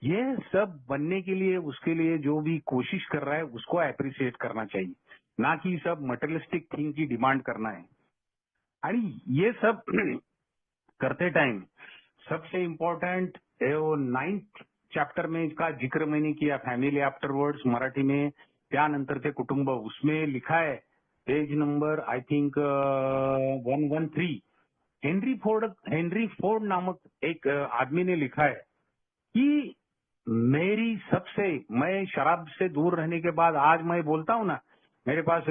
ये सब बनने के लिए उसके लिए जो भी कोशिश कर रहा है उसको अप्रिशिएट करना चाहिए, ना कि सब मटेरियलिस्टिक थिंग की डिमांड करना है। आणि ये सब करते टाइम सबसे इम्पोर्टेंट वो 9th चैप्टर में इसका जिक्र मैंने किया, फैमिली आफ्टरवर्ड्स मराठी में, त्यानंतर ते कुटुंब, उसमें लिखा है page number I think 113। Henry Ford नामक एक आदमी ने लिखा है कि मैं शराब से दूर रहने के बाद आज मैं बोलता हूँ ना, मेरे पास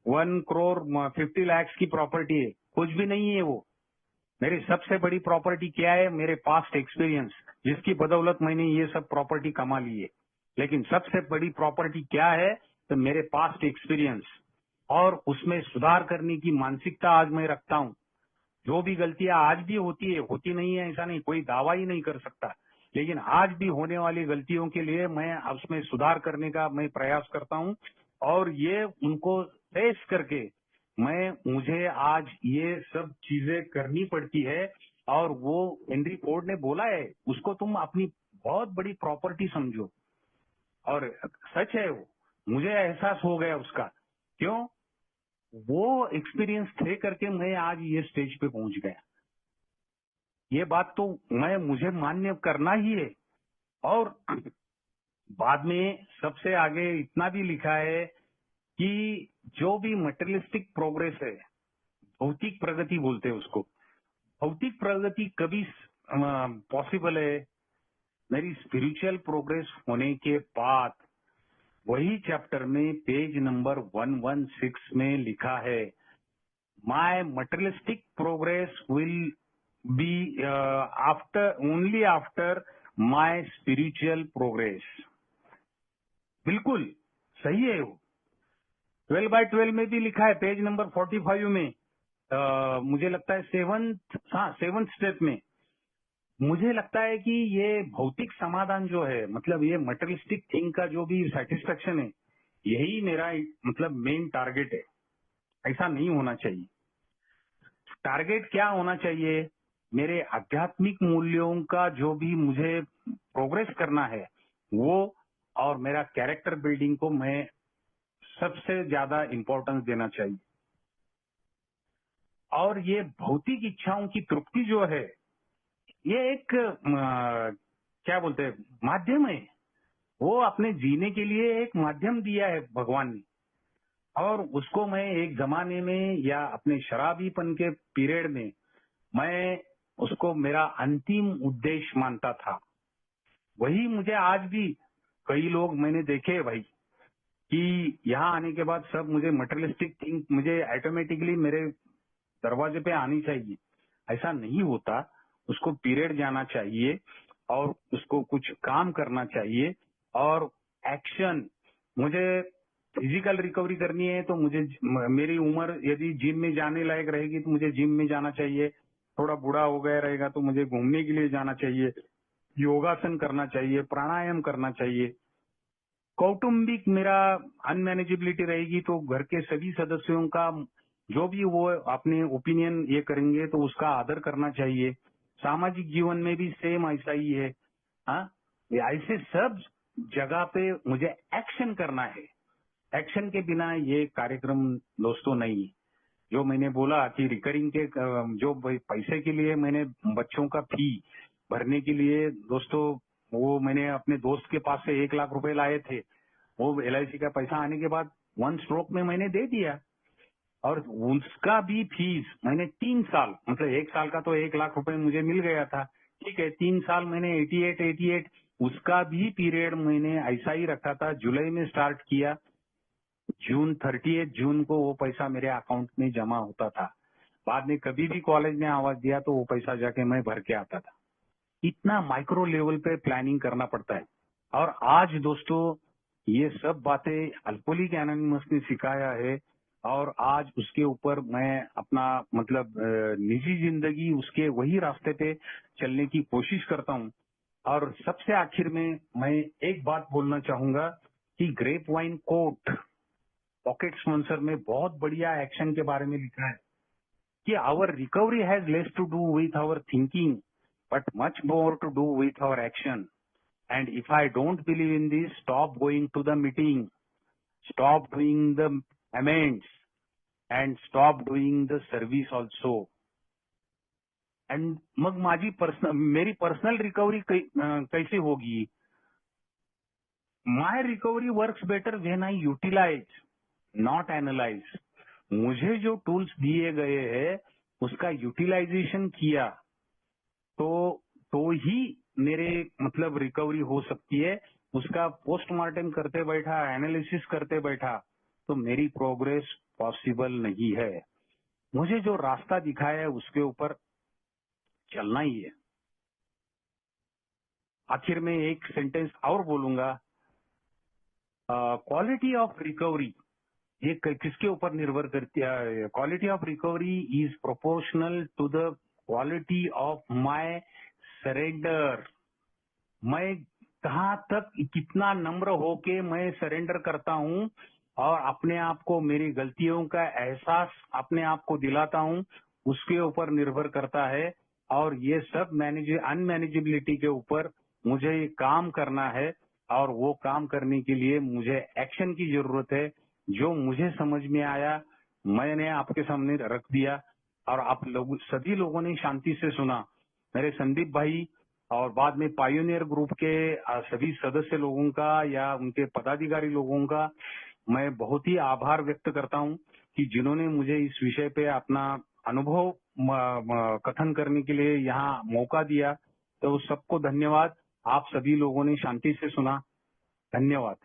1,50,00,000 की प्रॉपर्टी है, कुछ भी नहीं है वो। मेरी सबसे बड़ी प्रॉपर्टी क्या है? मेरे पास्ट एक्सपीरियंस, जिसकी बदौलत मैंने ये सब प्रॉपर्टी कमा ली है। लेकिन सबसे बड़ी प्रॉपर्टी क्या है? तो मेरे पास्ट एक्सपीरियंस, और उसमें सुधार करने की मानसिकता आज मैं रखता हूँ। जो भी गलतियां आज भी होती है, होती नहीं है ऐसा नहीं, कोई दावा ही नहीं कर सकता, लेकिन आज भी होने वाली गलतियों के लिए मैं उसमें सुधार करने का मैं प्रयास करता हूँ, और ये उनको फेस करके मुझे आज ये सब चीजें करनी पड़ती है। और वो हेनरी फोर्ड ने बोला है, उसको तुम अपनी बहुत बड़ी प्रॉपर्टी समझो, और सच है वो, मुझे एहसास हो गया उसका। क्यों? वो एक्सपीरियंस थे करके मैं आज ये स्टेज पे पहुंच गया। ये बात तो मुझे मान्य करना ही है। और बाद में सबसे आगे इतना भी लिखा है कि जो भी मटेरियलिस्टिक प्रोग्रेस है, भौतिक प्रगति बोलते हैं उसको, भौतिक प्रगति कभी पॉसिबल है? मेरी स्पिरिचुअल प्रोग्रेस होने के बाद। वही चैप्टर में पेज नंबर 116 में लिखा है, my materialistic progress will be only after my spiritual progress. बिल्कुल सही है वो। 12/12 में भी लिखा है, पेज नंबर 45 में, मुझे लगता है 7th स्टेप में। मुझे लगता है कि ये भौतिक समाधान जो है, मतलब ये मटेरियलिस्टिक थिंग का जो भी सेटिस्फेक्शन है, यही मेरा मतलब मेन टारगेट है। ऐसा नहीं होना चाहिए। टारगेट क्या होना चाहिए, मेरे आध्यात्मिक मूल्यों का जो भी मुझे प्रोग्रेस करना है वो, और मेरा कैरेक्टर बिल्डिंग को मैं सबसे ज्यादा इंपॉर्टेंस देना चाहिए। और ये भौतिक इच्छाओं की तृप्ति जो है, ये एक क्या बोलते हैं, माध्यम है। वो अपने जीने के लिए एक माध्यम दिया है भगवान ने, और उसको मैं एक जमाने में या अपने शराबीपन के पीरियड में मैं उसको मेरा अंतिम उद्देश्य मानता था। वही मुझे आज भी कई लोग मैंने देखे भाई कि यहाँ आने के बाद सब मुझे मटेरियलिस्टिक थिंग मुझे ऑटोमेटिकली मेरे दरवाजे पे आनी चाहिए, ऐसा नहीं होता। उसको पीरियड जाना चाहिए और उसको कुछ काम करना चाहिए। और एक्शन, मुझे फिजिकल रिकवरी करनी है तो मुझे मेरी उम्र यदि जिम में जाने लायक रहेगी तो मुझे जिम में जाना चाहिए। थोड़ा बूढ़ा हो गया रहेगा तो मुझे घूमने के लिए जाना चाहिए, योगासन करना चाहिए, प्राणायाम करना चाहिए। कौटुंबिक मेरा अनमैनेजेबिलिटी रहेगी तो घर के सभी सदस्यों का जो भी वो अपने ओपिनियन ये करेंगे तो उसका आदर करना चाहिए। सामाजिक जीवन में भी सेम ऐसा ही है। हाँ, ये ऐसे सब जगह पे मुझे एक्शन करना है। एक्शन के बिना ये कार्यक्रम दोस्तों नहीं है। जो मैंने बोला कि रिकरिंग के जो पैसे के लिए मैंने बच्चों का फी भरने के लिए दोस्तों, वो मैंने अपने दोस्त के पास से 1 लाख रुपए लाए थे। वो LIC का पैसा आने के बाद 1 स्ट्रोक में मैंने दे दिया, और उसका भी फीस मैंने 3 साल, मतलब 1 साल का तो 1 लाख रुपए मुझे मिल गया था, ठीक है। 3 साल मैंने 88 उसका भी पीरियड मैंने ऐसा ही रखा था। जुलाई में स्टार्ट किया, जून 30 जून को वो पैसा मेरे अकाउंट में जमा होता था। बाद में कभी भी कॉलेज ने आवाज दिया तो वो पैसा जाके मैं भर के आता था। इतना माइक्रो लेवल पे प्लानिंग करना पड़ता है। और आज दोस्तों ये सब बातें अल्कोहलिक एनोनिमस ने सिखाया है, और आज उसके ऊपर मैं अपना मतलब निजी जिंदगी उसके वही रास्ते पे चलने की कोशिश करता हूँ। और सबसे आखिर में मैं एक बात बोलना चाहूंगा कि grape wine coat pocket sponsor में बहुत बढ़िया एक्शन के बारे में लिखा है कि our recovery has less to do with our thinking but much more to do with our action. And if I don't believe in this, stop going to the meeting, stop doing the amends, and stop doing the service also. And मग मेरी personal recovery कैसे होगी? My recovery works better when I utilize, not analyze. मुझे जो tools दिए गए हैं उसका utilisation किया तो ही मेरे मतलब रिकवरी हो सकती है। उसका पोस्टमार्टम करते बैठा, एनालिसिस करते बैठा तो मेरी प्रोग्रेस पॉसिबल नहीं है। मुझे जो रास्ता दिखाया है उसके ऊपर चलना ही है। आखिर में एक सेंटेंस और बोलूंगा, क्वालिटी ऑफ रिकवरी ये किसके ऊपर निर्भर करती है? Quality of recovery is proportional to the quality of my surrender. मैं कहाँ तक कितना नम्र होके मैं सरेंडर करता हूँ और अपने आप को मेरी गलतियों का एहसास अपने आप को दिलाता हूँ, उसके ऊपर निर्भर करता है। और ये सब अनमैनेजेबिलिटी के ऊपर मुझे काम करना है, और वो काम करने के लिए मुझे एक्शन की जरूरत है। जो मुझे समझ में आया मैंने आपके सामने रख दिया, और आप लोग सभी लोगों ने शांति से सुना। मेरे संदीप भाई और बाद में पायोनियर ग्रुप के सभी सदस्य लोगों का या उनके पदाधिकारी लोगों का मैं बहुत ही आभार व्यक्त करता हूं कि जिन्होंने मुझे इस विषय पे अपना अनुभव कथन करने के लिए यहाँ मौका दिया। तो सबको धन्यवाद। आप सभी लोगों ने शांति से सुना। धन्यवाद।